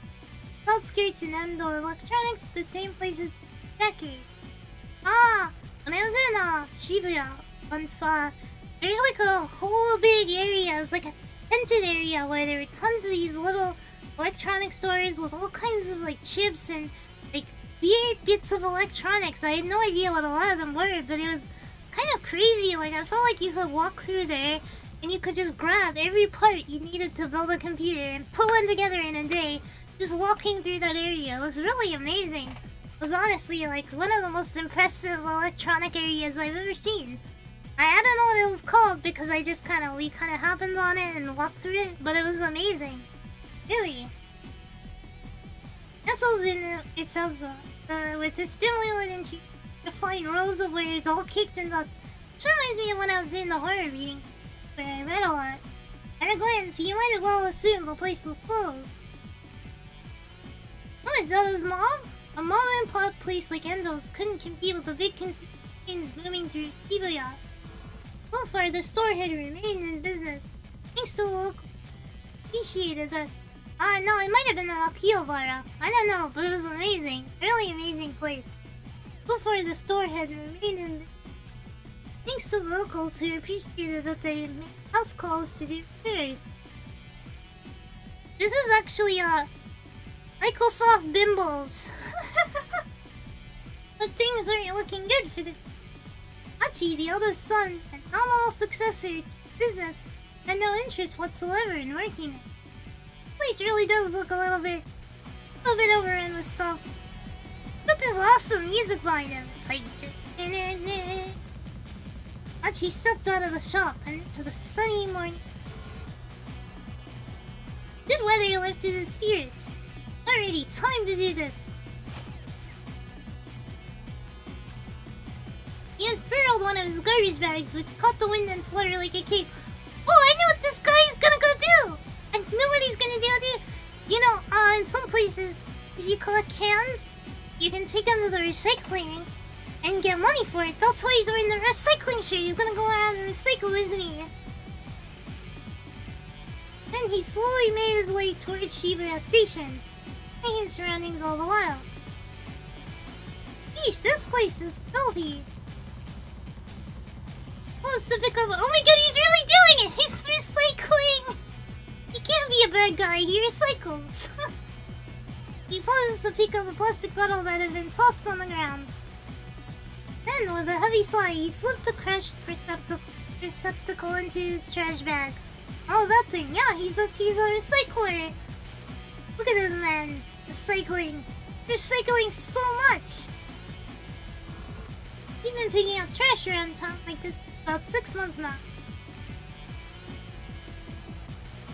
outskirts and Endo Electronics, the same place as decade. When I was in Shibuya once, there's like a whole big area. It's like a tented area where there were tons of these little electronic stores with all kinds of like chips and like weird bits of electronics. I had no idea what a lot of them were, but it was kind of crazy. Like I felt like you could walk through there and you could just grab every part you needed to build a computer and pull them together in a day. Just walking through that area. It was really amazing. It was honestly like one of the most impressive electronic areas I've ever seen. I don't know what it was called because we kind of happened on it and walked through it, but it was amazing. Really. Nestled in its house, with its dimly lit interior, to find rows of wares all caked in dust. Which reminds me of when I was doing the horror reading, where I read a lot. At a glance, you might as well assume the place was closed. Oh, is that his mom? A mom-and-pop place like Endo's couldn't compete with the big concerns booming through Shibuya. So far, the store had remained in business, thanks to the local. Appreciated that. No, it might have been an Akihabara. I don't know, but it was amazing. Really amazing place. So far, the store had remained in business, thanks to the locals who appreciated that they made house calls to do repairs. This is actually, Microsoft Bimbos. But things aren't looking good for the... Hachi, the eldest son, and nominal successor to business, had no interest whatsoever in working it. The place really does look a little bit overrun with stuff. this awesome music behind him. It's like... He stepped out of the shop and into the sunny morning. Good weather lifted his spirits. Already, time to do this. He unfurled one of his garbage bags, which caught the wind and fluttered like a cape. Oh, I know what this guy is gonna go do! And nobody's gonna do it. You know, in some places, if you collect cans, you can take them to the recycling and get money for it. That's why he's wearing the recycling shirt. He's gonna go around and recycle, isn't he? Then he slowly made his way towards Shibuya Station, and his surroundings all the while. Yeesh, this place is filthy. Wants to pick up. Oh my god, he's really doing it! He's recycling! He can't be a bad guy, he recycles. He pauses to pick up a plastic bottle that had been tossed on the ground. Then, with a heavy sigh, he slipped the crashed receptacle into his trash bag. Oh, that thing. Yeah, he's a recycler. Look at this man. Recycling. Recycling so much. He's been picking up trash around town like this for about 6 months now.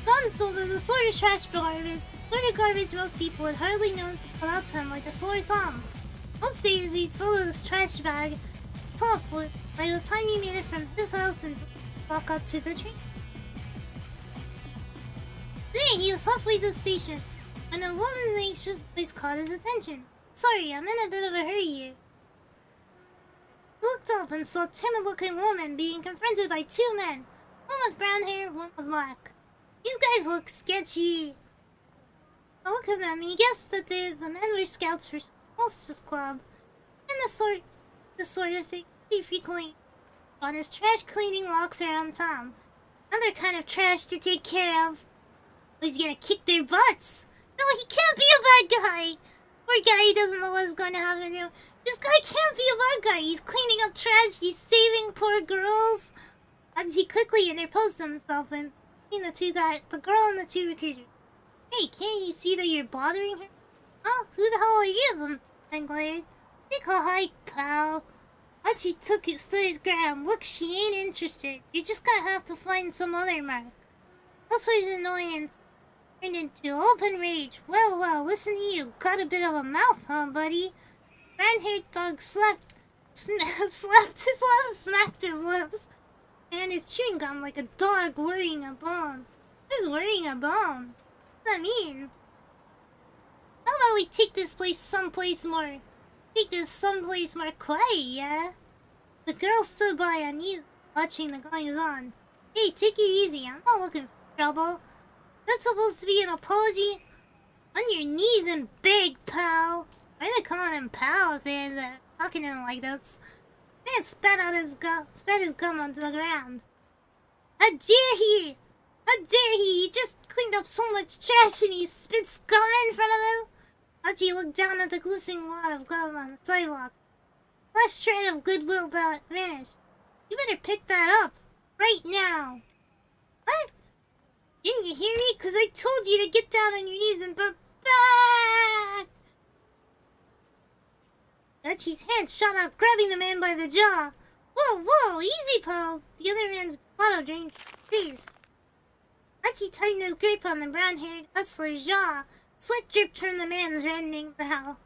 Gone sold as a sort of trash garbage most people would hardly notice without him like a sore thumb. Most days he'd fill his trash bag top by the time he made it from his house and walk up to the train. Today he was halfway to the station when a woman's anxious voice caught his attention. Sorry, I'm in a bit of a hurry here. He looked up and saw a timid-looking woman being confronted by 2 men, one with brown hair, one with black. These guys look sketchy. A look at them, he guessed that the men were scouts for Solstice Club, and the sort of thing he frequently on his trash cleaning walks around town. Another kind of trash to take care of. He's gonna kick their butts. No, he can't be a bad guy. Poor guy, he doesn't know what's going to happen to him. This guy can't be a bad guy. He's cleaning up trash. He's saving poor girls. And he quickly interposed himself in between the girl and the 2 recruiters. Hey, can't you see that you're bothering her? Oh, who the hell are you? The man glared. Take a hike, pal. Hachi stood his ground. Look, she ain't interested. You're just gonna have to find some other mark. Hustler's annoyance turned into open rage. Well, listen to you. Got a bit of a mouth, huh, buddy? Brown-haired thug slapped his lips, smacked his lips, and his chewing gum like a dog worrying a bone. Who's worrying a bone? What does that mean? How about we take this someplace more quiet, yeah? The girl stood by uneasy, watching the goings-on. Hey, take it easy, I'm not looking for trouble. That's supposed to be an apology? On your knees and beg, pal. Why are they calling him pal if they're talking to him like this? Man spat his gum onto the ground. How dare he! How dare he! He just cleaned up so much trash and he spits gum in front of him! Hachi looked down at the glistening wad of gum on the sidewalk. Last shred of goodwill vanished. You better pick that up. Right now. What? Didn't you hear me? 'Cause I told you to get down on your knees and put back! Hachi's hand shot out, grabbing the man by the jaw. Whoa, easy, pal! The other man's bottle drained his face. Hachi tightened his grip on the brown-haired hustler's jaw. Sweat dripped from the man's reddening brow.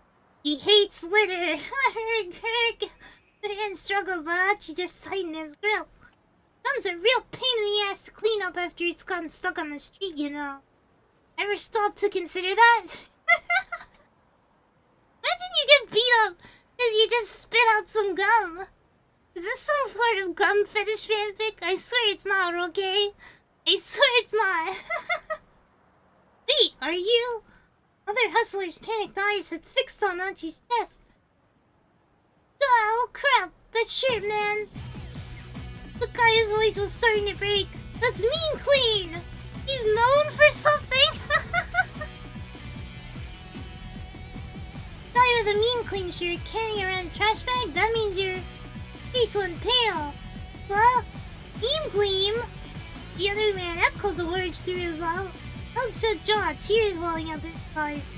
He hates litter! The man struggled, but Hachi just tightened his grip. Gum's a real pain in the ass to clean up after it's gotten stuck on the street, you know. Ever stopped to consider that? Imagine you get beat up because you just spit out some gum. Is this some sort of gum fetish fanfic? I swear it's not, okay? I swear it's not. Wait, are you? Other hustlers' panicked eyes had fixed on Hachi's chest. Oh crap, that shirt, man. The guy's voice was starting to break. That's Mean Clean! He's known for something! Guy with a Mean Clean shirt carrying around a trash bag? That means your face went pale. Well, Mean Clean? The other man echoed the words through his outstretched jaw, tears welling up in his eyes.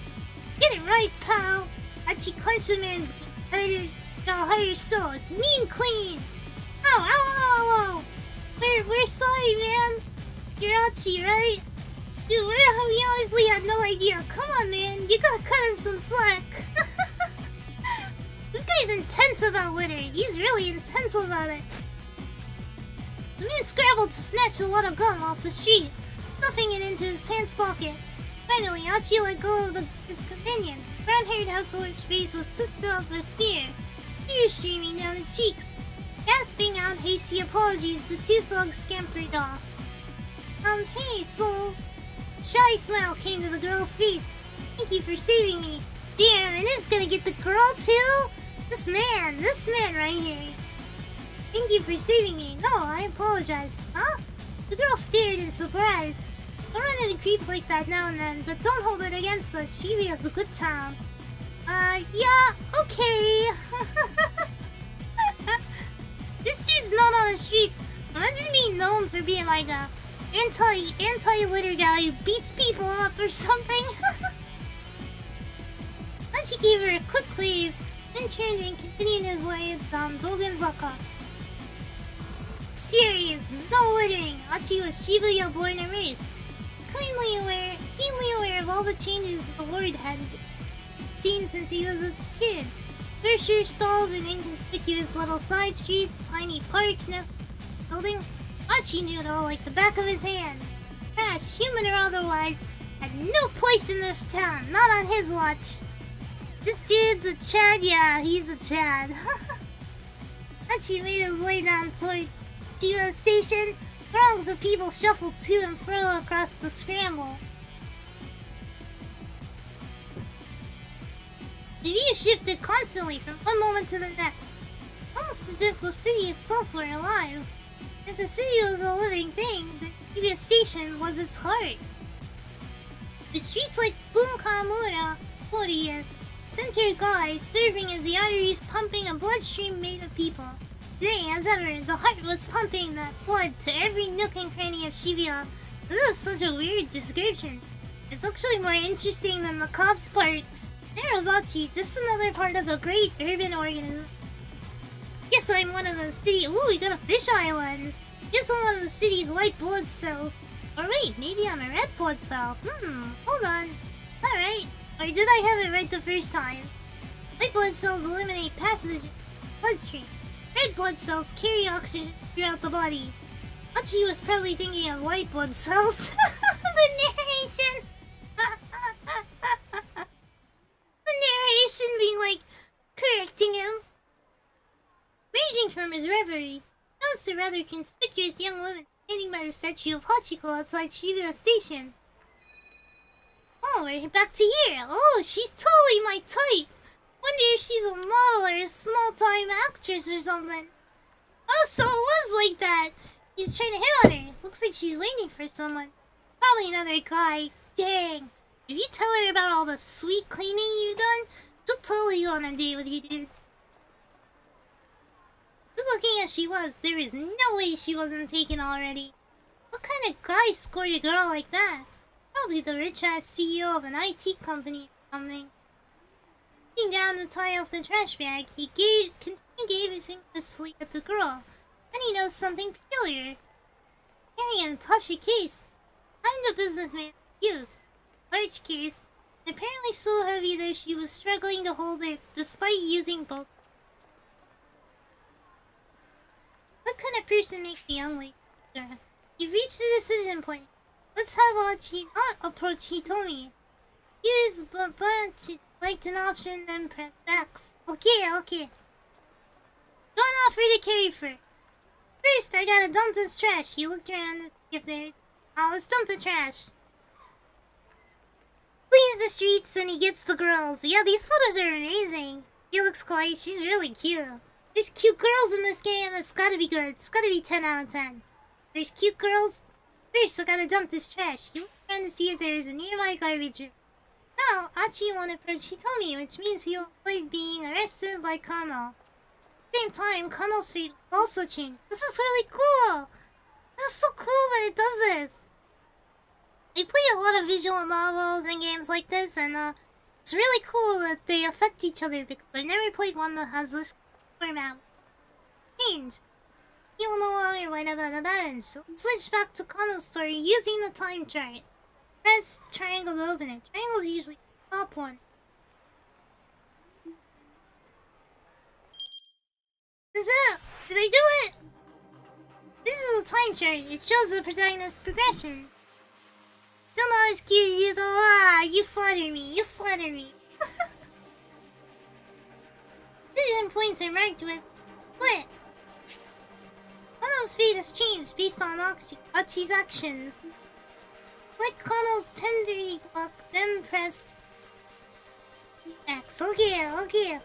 Get it right, pal! Achi punched the man's harder still. It's mean clean. Ow, ow, ow, ow, ow. We're sorry, man. You're Achi, right? Dude, we honestly had no idea. Come on, man. You gotta cut us some slack. This guy's intense about litter. He's really intense about it. The man scrambled to snatch the lot of gum off the street, stuffing it into his pants pocket. Finally, Achi let go of his companion. The brown-haired hustler's face was twisted up with fear, tears streaming down his cheeks. Gasping out hasty apologies, the two thugs scampered off. Hey, so... A shy smile came to the girl's face. Thank you for saving me. Damn, and it's gonna get the girl too? This man right here. Thank you for saving me. No, I apologize. Huh? The girl stared in surprise. I'll run into creep like that now and then, but don't hold it against us. Shibuya's a good town. Yeah, okay. This dude's not on the streets. Imagine being known for being like a anti-litter guy who beats people up or something. Achi gave her a quick wave, then turned and continued his way down Dogenzaka. Serious, no littering. Achi was Shibuya born and raised. Keenly aware of all the changes the Lord had seen since he was a kid. Grocery stalls and inconspicuous little side streets, tiny parks, nest buildings. Achi knew it all like the back of his hand. Trash, human or otherwise, had no place in this town, not on his watch. This dude's a Chad, yeah, he's a Chad. Achi made his way down toward Shibuya Station. Throngs of people shuffled to and fro across the scramble. The view shifted constantly from one moment to the next, almost as if the city itself were alive. If the city was a living thing, the Shibuya Station was its heart. The streets like Bunkamura, Mori, and Center Guy serving as the arteries pumping a bloodstream made of people. Today, as ever, the heart was pumping that blood to every nook and cranny of Shibuya. This is such a weird description. It's actually more interesting than the cops part. There was Achi, just another part of the great urban organism. Guess I'm one of the city. Ooh, we got a fish island. Guess I'm one of the city's white blood cells. Or wait, maybe I'm a red blood cell. Hold on. Alright. Or did I have it right the first time? White blood cells eliminate passage in the bloodstream. Red blood cells carry oxygen throughout the body. Achi was probably thinking of white blood cells. The narration! The narration being like, correcting him. Ranging from his reverie, noticed a rather conspicuous young woman standing by the statue of Hachiko outside Shibuya Station. Oh, we're back to here. Oh, she's totally my type. Wonder if she's a model or a small-time actress or something. Oh, so it was like that. He's trying to hit on her. Looks like she's waiting for someone. Probably another guy. Dang. If you tell her about all the sweet cleaning you've done, she'll totally go on a date with you, dude. Good looking as she was, there is no way she wasn't taken already. What kind of guy scored a girl like that? Probably the rich-ass CEO of an IT company or something. Putting down the tie off the trash bag, he continued gazing wistfully at the girl. Then he noticed something peculiar. Carrying an attaché case. Behind the businessman used. Large case, apparently so heavy that she was struggling to hold it, despite using both. What kind of person makes a young lady? You've reached the decision point. Let's have Achi not approach Hitomi. Use but select an option, then press X. Okay. Don't offer to carry for. First, I gotta dump this trash. He looked around to see if there's... let's dump the trash. Cleans the streets and he gets the girls. Yeah, these photos are amazing. He looks quiet. She's really cute. There's cute girls in this game. It's gotta be good. It's gotta be 10 out of 10. There's cute girls. First, I gotta dump this trash. He looked around to see if there is a nearby garbage bin. Now, Achi won't approach Hitomi, which means he'll avoid being arrested by Kano. At the same time, Kano's fate will also change. This is really cool! This is so cool that it does this! I play a lot of visual novels and games like this, and It's really cool that they affect each other because I've never played one that has this format. Change. You will no longer write about the balance, so switch back to Kano's story using the time chart. Press triangle to open it. Triangle's usually the top one. Is it? Did I do it? This is the time chart. It shows the protagonist's progression. Still not as cute as you though. Ah, you flatter me. You flatter me. Certain points are marked with split. Kano's fate has changed based on Achi's actions. Click Kano's 10:30 clock, then press X. Okay, okay.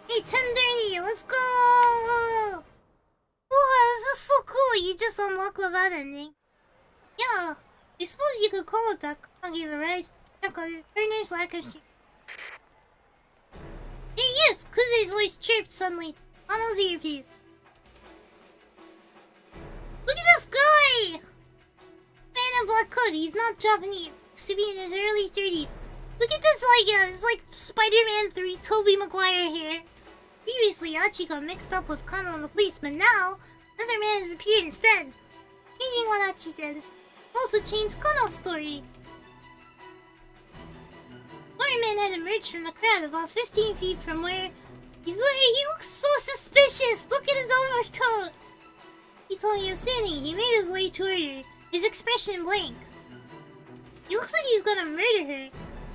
Hey, 10:30, let's go! Wow, this is so cool. You just unlock the bad ending. Yeah, I suppose you could call it that. I'll give a rise. Check on his partner's lack of shit. There he is! Kuze's voice chirped suddenly. Kano's earpiece. Look at this guy! Man in black coat, he's not Japanese. Looks to be in his early 30s. Look at this, it's like Spider-Man 3 Tobey Maguire here. Previously, Achi got mixed up with Kano and the police, but now, another man has appeared instead. Changing what Achi did. Also changed Kano's story. Four men had emerged from the crowd about 15 feet from where he looks so suspicious! Look at his overcoat! He told me he was standing. He made his way toward her, his expression blank. He looks like he's gonna murder her.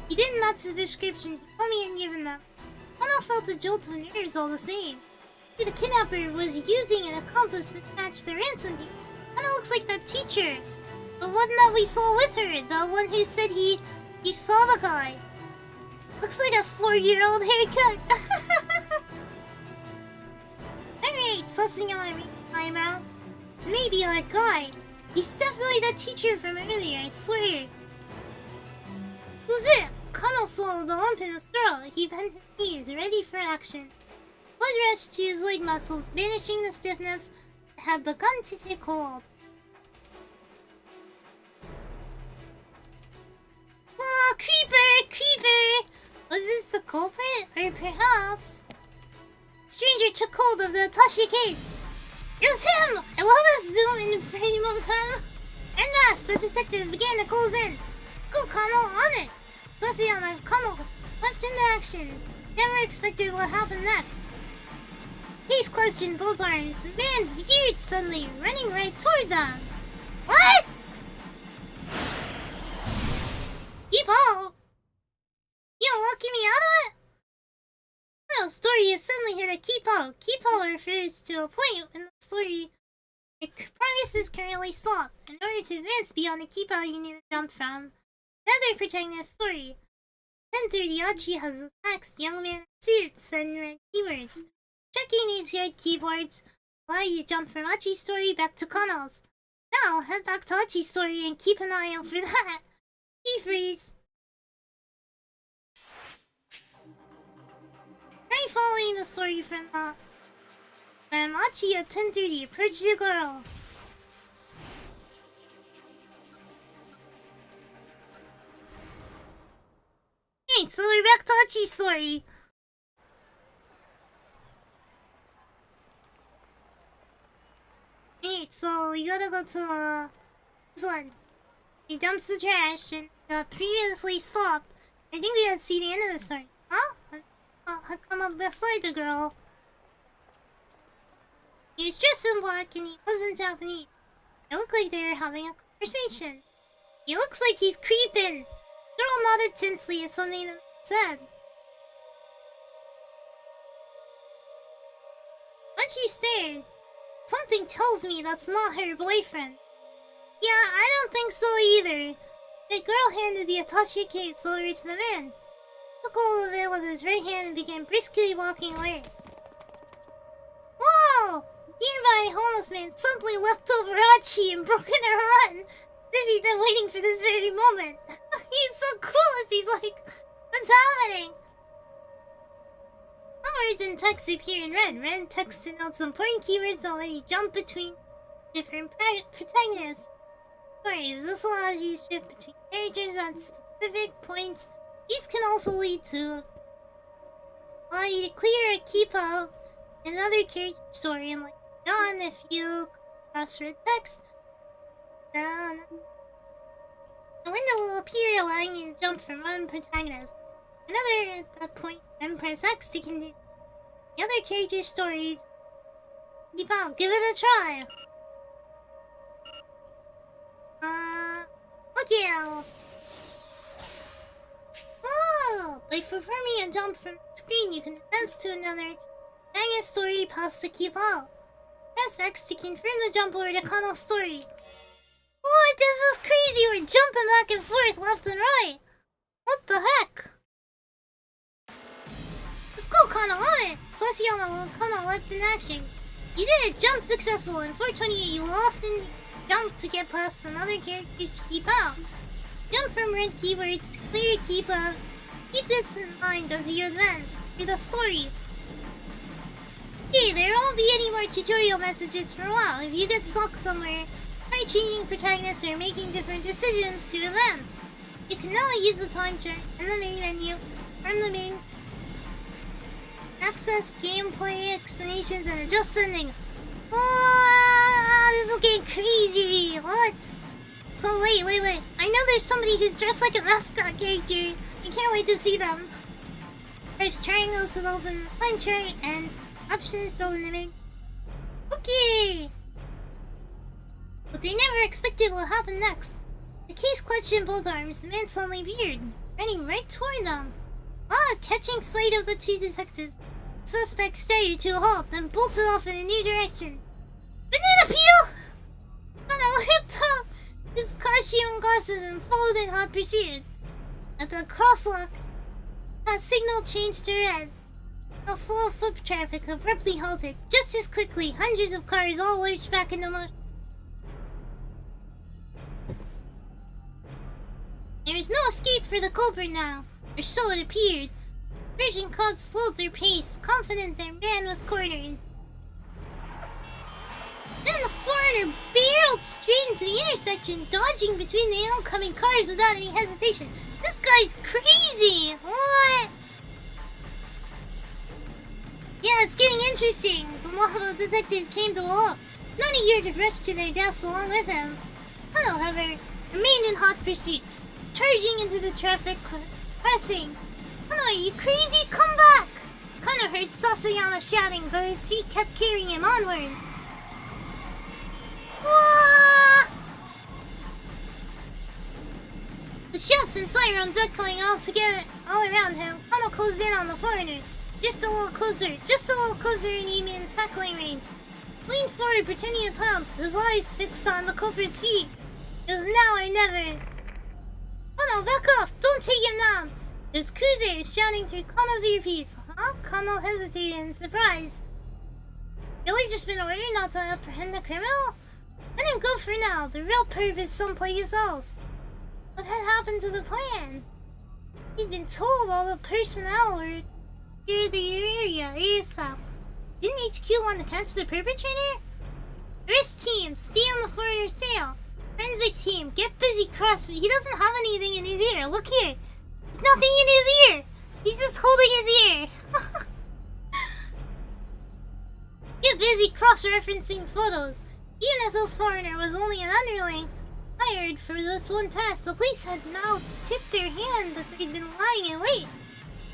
He didn't match the description he told me and given them. Kano felt a jolt of nerves all the same. The kidnapper was using an accomplice to match the ransom deed. Kano looks like that teacher. The one that we saw with her. The one who said he saw the guy. Looks like a 4-year-old haircut. Alright, sussing out my eyebrow. It's maybe our guy. He's definitely that teacher from earlier, I swear. Who's it? Kano swallowed the lump in his throat. He bent his knees, ready for action. Blood rushed to his leg muscles, banishing the stiffness that had begun to take hold. Oh, creeper! Creeper! Was this the culprit? Or perhaps... Stranger took hold of the attaché case. It was him! I love the zoom-in frame of him. En masse, the detectives began to close in. Let's go, Kano, on it! Sasayama and Kano leapt into action. Never expected what happened next. Case questioned both arms. The man veered suddenly, running right toward them. What? Keep out! You locking me out of it? No, story is suddenly hit a keep out. Keep out refers to a point in the story where progress is currently stopped. In order to advance beyond the keep out, you need to jump from another protagonist's story. 10:30 Achi has the text young man in suits and red keywords. Checking these red keyboards allow you to jump from Achi's story back to Kano's. Now head back to Achi's story and keep an eye out for that. Key freeze. Try following the story from Achi at 10:30. Approach the girl. Hey, so we're back to Achi's story. Hey, so we gotta go to this one. He dumps the trash and previously stopped. I think we had to see the end of the story. Huh? I come up beside the girl. He was dressed in black and he wasn't Japanese. It looked like they were having a conversation. He looks like he's creeping. The girl nodded tensely at something that said. When she stared, something tells me that's not her boyfriend. Yeah, I don't think so either. The girl handed the attaché case over to the man. Took hold of it with his right hand and began briskly walking away. Whoa! Nearby, homeless man suddenly leapt over Achi and broke in a run, as if he'd been waiting for this very moment. He's so cool as he's like, what's happening? Some words in text appear in red. Red text denotes important keywords that let you jump between different protagonists. Stories. This allows you to shift between characters at specific specific points. These can also lead to you to clear a keep out another character story and like done if you cross-read text. Then the window will appear allowing you to jump from one protagonist to another at that point, then press X to continue the other character stories. Keep out, give it a try. Look out! Oh! By performing a jump from the screen, you can advance to another protagonist story past the keep out. Press X to confirm the jump over the Kano story. What? This is crazy! We're jumping back and forth, left and right! What the heck? Let's go, Kano, on it! Sasayama Kano left in action. You did a jump successful. In 428, you will often jump to get past another character's keep out. Jump from red keywords to clear keep out. Keep this in mind as you advance through the story. Okay, there won't be any more tutorial messages for a while. If you get stuck somewhere, try changing protagonists or making different decisions to advance. You can now use the time chart in the main menu from the main. Access gameplay explanations and adjust settings. This is getting crazy. What? So wait. I know there's somebody who's dressed like a mascot character. I can't wait to see them. Press triangle to open the time chart and options to open the main. Okay. But they never expected what happened next. The case clutched in both arms, the man suddenly veered, running right toward them. Catching sight of the two detectives, the suspect staggered to a halt, then bolted off in a new direction. Banana peel! Kano whipped up his costume and glasses and followed in hot pursuit. At the crosswalk, that signal changed to red. The flow of foot traffic abruptly halted. Just as quickly, hundreds of cars all lurched back into motion. There is no escape for the culprit now, or so it appeared. Virgin cops slowed their pace, confident their man was cornered. Then the foreigner barreled straight into the intersection, dodging between the oncoming cars without any hesitation. This guy's crazy! What? Yeah, it's getting interesting. The Mahalo detectives came to a halt, not eager to rush to their deaths along with him. Kano, however, remained in hot pursuit, charging into the traffic, pressing. Kano, are you crazy? Come back! Kano heard Sasayama shouting, but his feet kept carrying him onward. Wah! The shouts and sirens echoing all around him, Kano closed in on the foreigner. Just a little closer, and even in tackling range. Leaned forward, pretending to pounce, his eyes fixed on the culprit's feet. It was now or never. Kano, back off! Don't take him down! There's Kuze shouting through Kano's earpiece. Huh? Kano hesitated in surprise. Really just been ordered not to apprehend the criminal? Let him go for now. The real perp is someplace else. What had happened to the plan? He'd been told all the personnel were near the area ASAP. Didn't HQ want to catch the perpetrator? Risk team, stay on the foreigner's tail. Forensic team, get busy cross. He doesn't have anything in his ear. Look here. There's nothing in his ear. He's just holding his ear. Get busy cross-referencing photos. Even if this foreigner was only an underling hired for this one task, the police had now tipped their hand that they'd been lying in wait.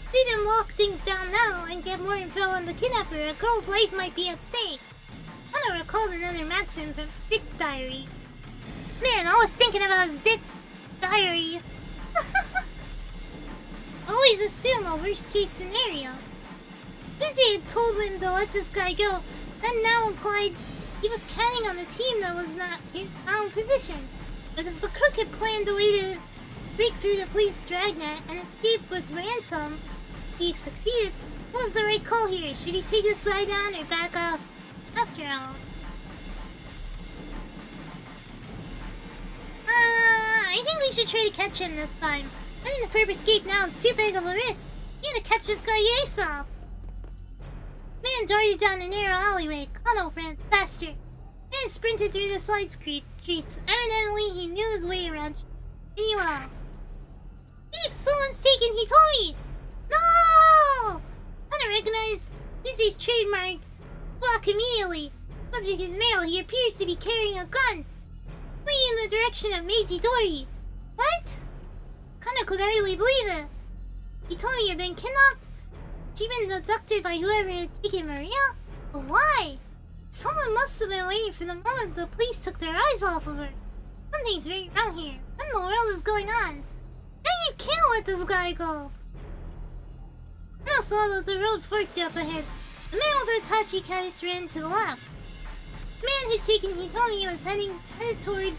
If they didn't lock things down now and get more info on the kidnapper, a girl's life might be at stake. Anna recalled another maxim from Dick Diary. Man, I was thinking about his Dick Diary. Always assume a worst-case scenario. Susie had told him to let this guy go, then now implied he was counting on the team that was not in our position. But if the crook had planned a way to break through the police dragnet and escape with ransom, he succeeded. What was the right call here? Should he take the side down or back off? After all. I think we should try to catch him this time. Letting the perp escape now is too big of a risk. You gotta catch this guy ASAP. Man darted down a narrow alleyway. Kano ran faster. Man sprinted through the side streets. Evidently, he knew his way around. Meanwhile, Someone's taken Hitomi! No! I don't recognize Izzy's trademark. Block immediately. Subject is male. He appears to be carrying a gun. Fleeing in the direction of Meiji Dori. What? Kana could hardly believe it. Hitomi had been kidnapped? She'd been abducted by whoever had taken Maria? But why? Someone must have been waiting for the moment the police took their eyes off of her. Something's very wrong here. What in the world is going on? Now you can't let this guy go. I saw that the road forked up ahead. The man with the Tachi case ran to the left. The man who'd taken Hitomi was headed toward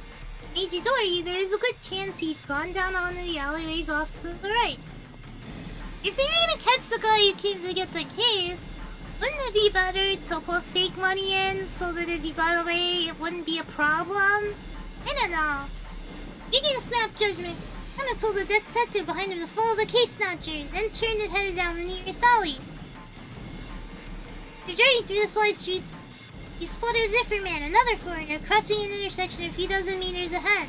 Meijidori. There is a good chance he'd gone down on the alleyways off to the right. If they were gonna catch the guy who came to get the case, wouldn't it be better to put fake money in so that if he got away, it wouldn't be a problem? I don't know. Making a snap judgment, Anna told the detective behind him to follow the case snatcher, then turned and headed down the nearest alley. After journeying through the side streets, he spotted a different man, another foreigner, crossing an intersection a few dozen meters ahead.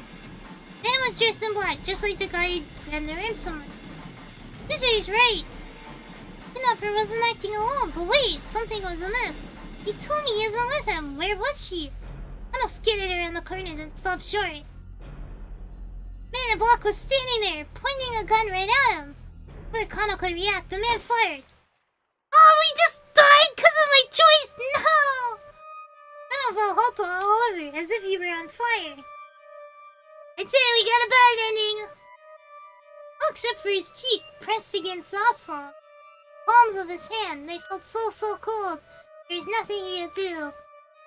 The man was dressed in black, just like the guy who had the ransom. Kuzui's right. The kidnapper wasn't acting alone, but wait, something was amiss. Hitomi isn't with him. Where was she? Anna skidded around the corner, then stopped short. Man in black was standing there, pointing a gun right at him. Before Kano could react, the man fired. Oh, we just died because of my choice! No! Kano felt hot all over, as if he were on fire. I'd say we got a bad ending. All except for his cheek, pressed against the asphalt. Palms of his hand, they felt so cold. There's nothing he could do.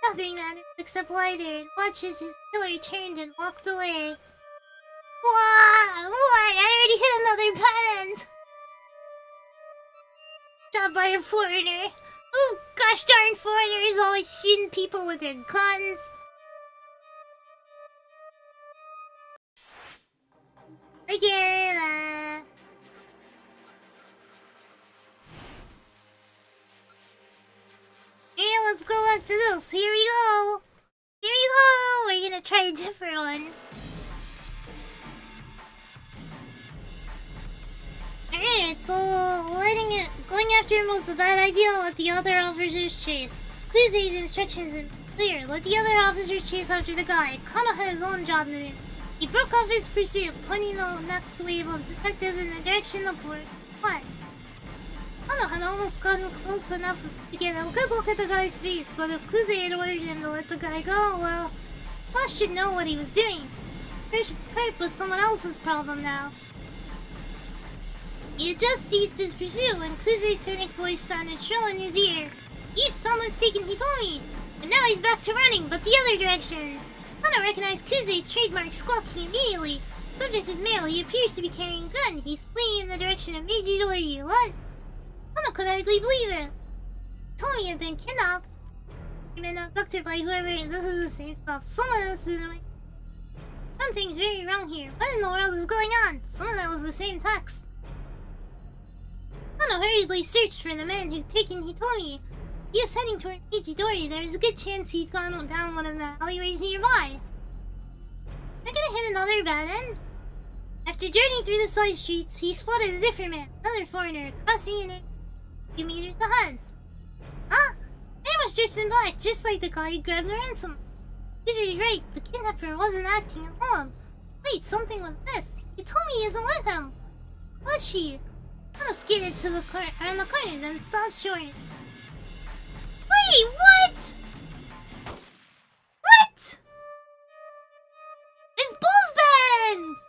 Nothing that except lie there and watch as his killer turned and walked away. What? I already hit another bad end. Shot by a foreigner. Those gosh darn foreigners always shooting people with their guns. I get it. Hey, let's go back to this. Here we go. We're gonna try a different one. Alright, so going after him was a bad idea. Let the other officers chase. Kuzui's instructions are clear. Let the other officers chase after the guy. Kano had his own job to do. He broke off his pursuit, pointing the next wave of detectives in the direction of the what? Kano had almost gotten close enough to get a good look at the guy's face, but if Kuzui had ordered him to let the guy go, well, Boss should know what he was doing. Perp was someone else's problem now. He had just ceased his pursuit when Kuzui's panic voice sounded shrill in his ear. Eep, someone's taken Hitomi! And now he's back to running, but the other direction. Kano recognized Kuzui's trademark squawking immediately. Subject is male, he appears to be carrying a gun. He's fleeing in the direction of Meiji Dori. What? Kano could hardly believe it. Hitomi had been kidnapped. He'd been abducted by whoever. This is the same stuff. Someone else is doing. Something's very wrong here. What in the world is going on? Some of that was the same text. Kano hurriedly searched for the man who'd taken Hitomi. He was heading toward Ichidori. There was a good chance he'd gone down one of the alleyways nearby. Am I gonna hit another bad end? After journeying through the side streets, he spotted a different man, another foreigner, crossing in a few meters ahead. Huh? The man was dressed in black, just like the guy who grabbed the ransom. Kuzui's right, the kidnapper wasn't acting alone. Wait, something was this. Hitomi isn't with him. Was she? Kano skidded to the around the corner, then stopped short. Wait, what? What? It's both bands!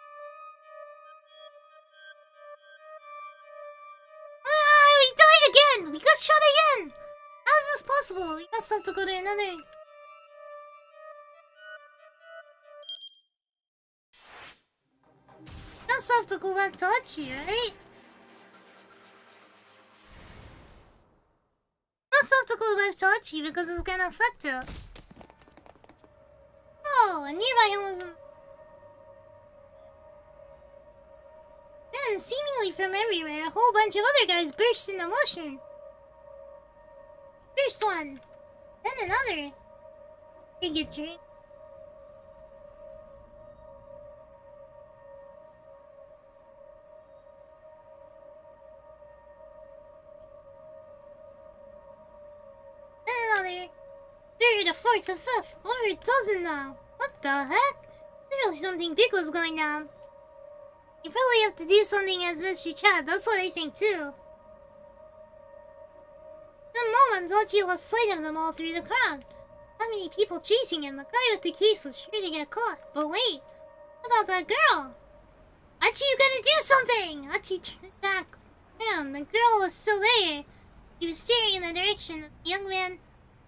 We died again! We got shot again! How is this possible? We must have to go to another... We must have to go back to Hachi, right? Must have to go back to Hachi because it's gonna affect it. Oh, and nearby him was then, seemingly from everywhere, a whole bunch of other guys burst into motion. First one, then another. Take a drink. another. Third, a fourth, a fifth. Over a dozen now. What the heck? Clearly something big was going down. You probably have to do something as Mr. Chad. That's what I think too. In a moment, Zachi lost sight of them all through the crowd. How many people chasing him? The guy with the case was sure to get caught. But wait, what about that girl? Achi's gonna do something! Achi turned back around. The girl was still there. She was staring in the direction of the young man.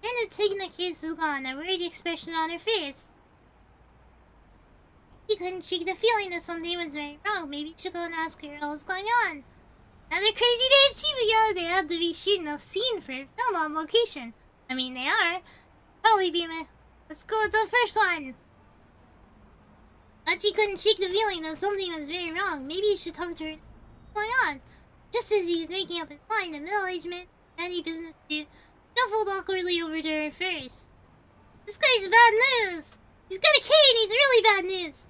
The man who had taken the case was gone, a worried expression on her face. She couldn't shake the feeling that something was very wrong. Maybe she should go and ask her what was going on. Another crazy day at Shibuya. They had to be shooting a scene for a film on location. I mean, they are. Probably be me. Let's go with the first one. Achi couldn't shake the feeling that something was very wrong. Maybe he should talk to her. What's going on? Just as he was making up his mind, a middle-aged man, any business dude, shuffled awkwardly over to her first. This guy's bad news. He's got a cane. He's really bad news.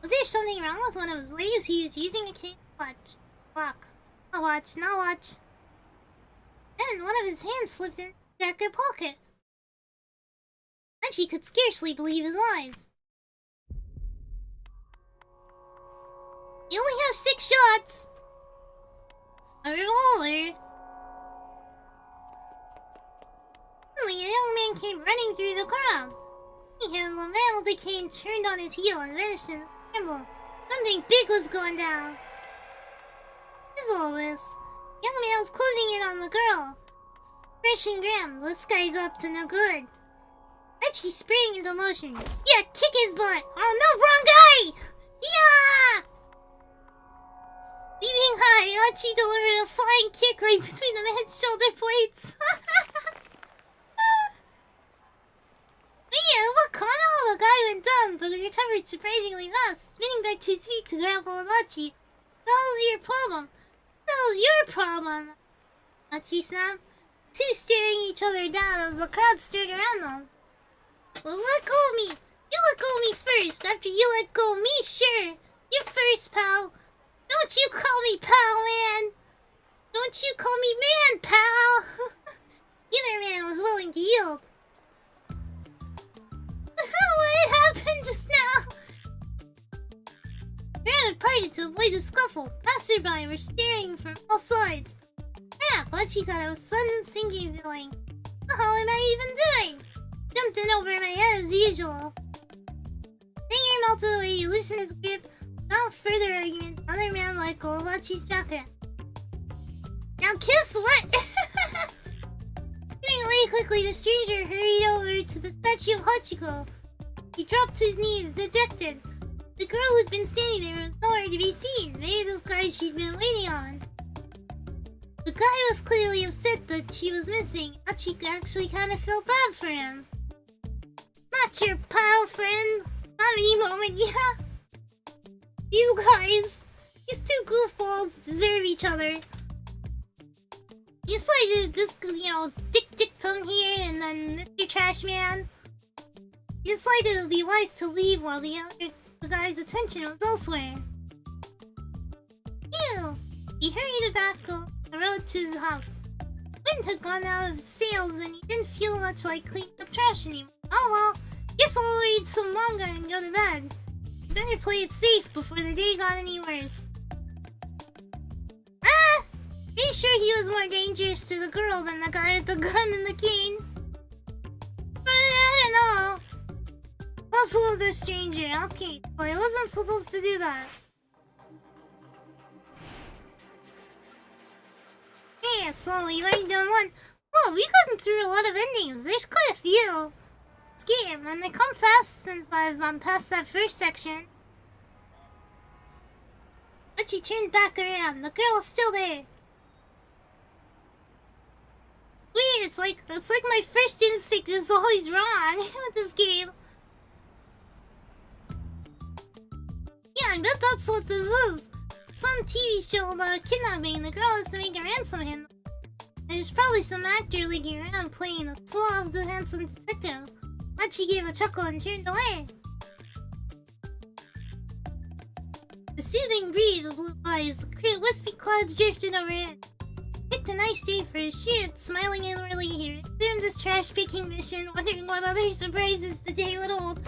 Was there something wrong with one of his legs? He was using a cane. Watch. Walk. Not watch. Not watch. Then one of his hands slipped in his jacket pocket. And she could scarcely believe his eyes. You only have 6 shots. A revolver. Suddenly, a young man came running through the crowd. He handled the man with the cane, turned on his heel, and vanished in the scramble. Something big was going down. What is all this? The young man was closing in on the girl. Fresh and grim, this guy's up to no good. Archie sprang into motion. Yeah, kick his butt! Oh no, wrong guy! Yeah! Leaping high, Archie delivered a flying kick right between the man's shoulder blades. Yeah, it was a Kano. The guy went down, but he recovered surprisingly fast, spinning back to his feet to grapple with Archie. What the hell's your problem? What the hell's your problem? Archie snapped. Two staring each other down as the crowd stirred around them. Well, let go of me! You let go of me first! After you let go of me, sure! You first, pal! Don't you call me pal, man! Don't you call me man, pal! Neither man was willing to yield. What happened just now? The crowd had parted to avoid the scuffle. Passerby were staring from all sides. Crap, Archie got a sudden sinking feeling. What the hell am I even doing? Jumped in over my head as usual. Finger melted away, he loosened his grip. Without further argument, the other man let go of Archie's jacket. Now kiss what? Getting away quickly, the stranger hurried over to the statue of Hachiko. He dropped to his knees, dejected. The girl who'd been standing there was nowhere to be seen. Maybe this guy she'd been waiting on. The guy was clearly upset that she was missing. Hachi actually kind of felt bad for him. Not your pal friend. Not any moment, yeah. These guys, these two goofballs deserve each other. You slighted this, dick tongue here, and then Mr. Trash Man. You decided it would be wise to leave while the guy's attention was elsewhere. Ew! He hurried back on the road to his house. Wind had gone out of sails and he didn't feel much like cleaning up trash anymore. Oh well, guess I'll read some manga and go to bed. Better play it safe before the day got any worse. Pretty sure he was more dangerous to the girl than the guy with the gun and the cane. But I don't know. Also the stranger, okay, but I wasn't supposed to do that. Yeah, so you've already done one. Oh, we've gotten through a lot of endings. There's quite a few. This game, and they come fast since I've past that first section. But she turned back around. The girl was still there. Weird, it's like my first instinct is always wrong with this game. Yeah, I bet that's what this is. Some TV show about kidnapping. The girl has to make a ransom him. There's probably some actor looking around playing a suave, handsome detective. Hachi gave a chuckle and turned away. The soothing breeze blew by as the wispy clouds drifted overhead. Picked a nice day for a shoot, smiling inwardly he resumed his trash picking mission, wondering what other surprises the day would hold. A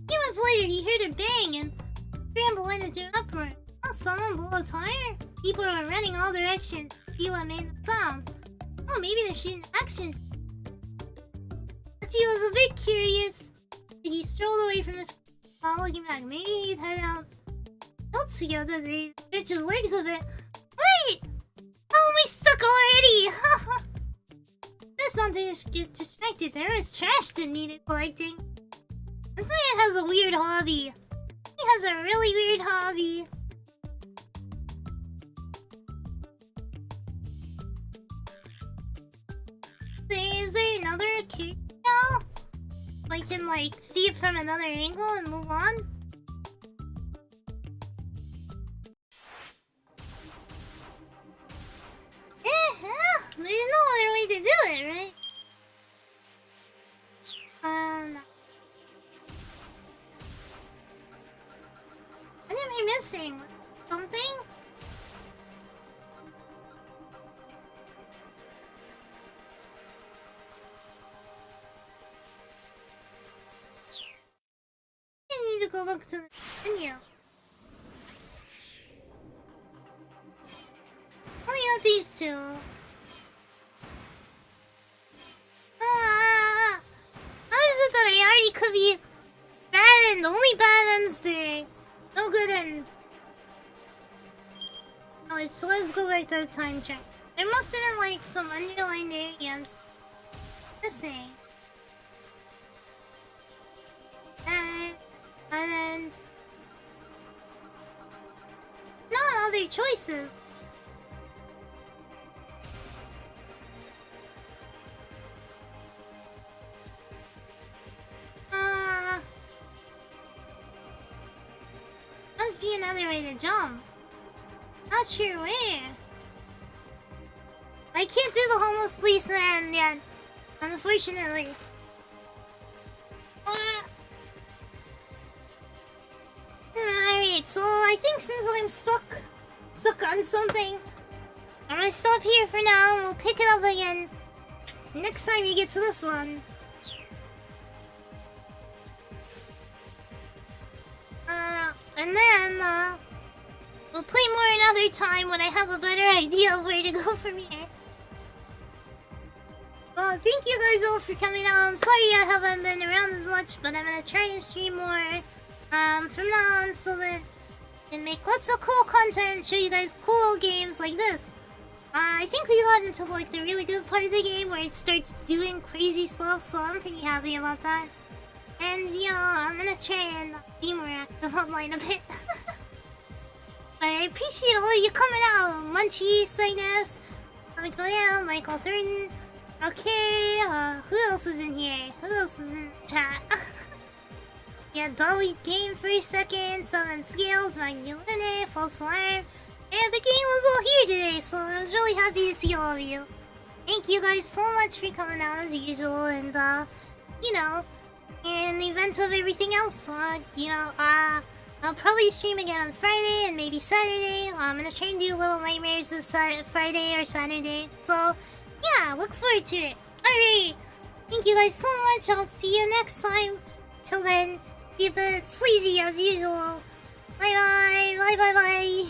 few months later, he heard a bang and Scramble went into an uproar. Oh, someone blew a tire? People were running all directions to see what made the sound. Oh, maybe they're shooting actions. But he was a bit curious. He strolled away from this while looking back. Maybe he'd head out else together. They stretch his legs a bit. Wait! How am I stuck already? Best not to get distracted. There was trash that needed collecting. This man has a weird hobby. He has a really weird hobby. Is there another character now? I can like see it from another angle and move on? There's no other way to do it, right? What am I missing? Something? I need to go back to the menu. Only got these two. How is it that I already could be bad end? Only bad ends today. No good end. Oh, let's go back to the time track. There must have been like some underlying variants missing. And not other choices. Must be another way to jump. Not sure where. I can't do the homeless policeman yet, unfortunately. Alright, so I think since I'm stuck on something, I'm gonna stop here for now and we'll pick it up again next time we get to this one. And then, we'll play more another time when I have a better idea of where to go from here. Well, thank you guys all for coming out. I'm sorry I haven't been around as much, but I'm gonna try and stream more from now on so that I can make lots of cool content and show you guys cool games like this. I think we got into like the really good part of the game where it starts doing crazy stuff, so I'm pretty happy about that. And, you know, I'm gonna try and be more active online a bit. But I appreciate all of you coming out. Munchie, Cygnus, Michael, Michael Thurton. Okay, who else is in here? Who else is in the chat? Yeah, Dolly Game for a second, Seven Scales, Magdalene, False Alarm. And the game was all here today, so I was really happy to see all of you. Thank you guys so much for coming out as usual, and, you know, in the event of everything else, you know, I'll probably stream again on Friday and maybe Saturday. I'm gonna try and do Little Nightmares this Friday or Saturday. So, yeah, look forward to it. Alright, thank you guys so much. I'll see you next time. Till then, keep it sleazy as usual. Bye bye, bye bye bye.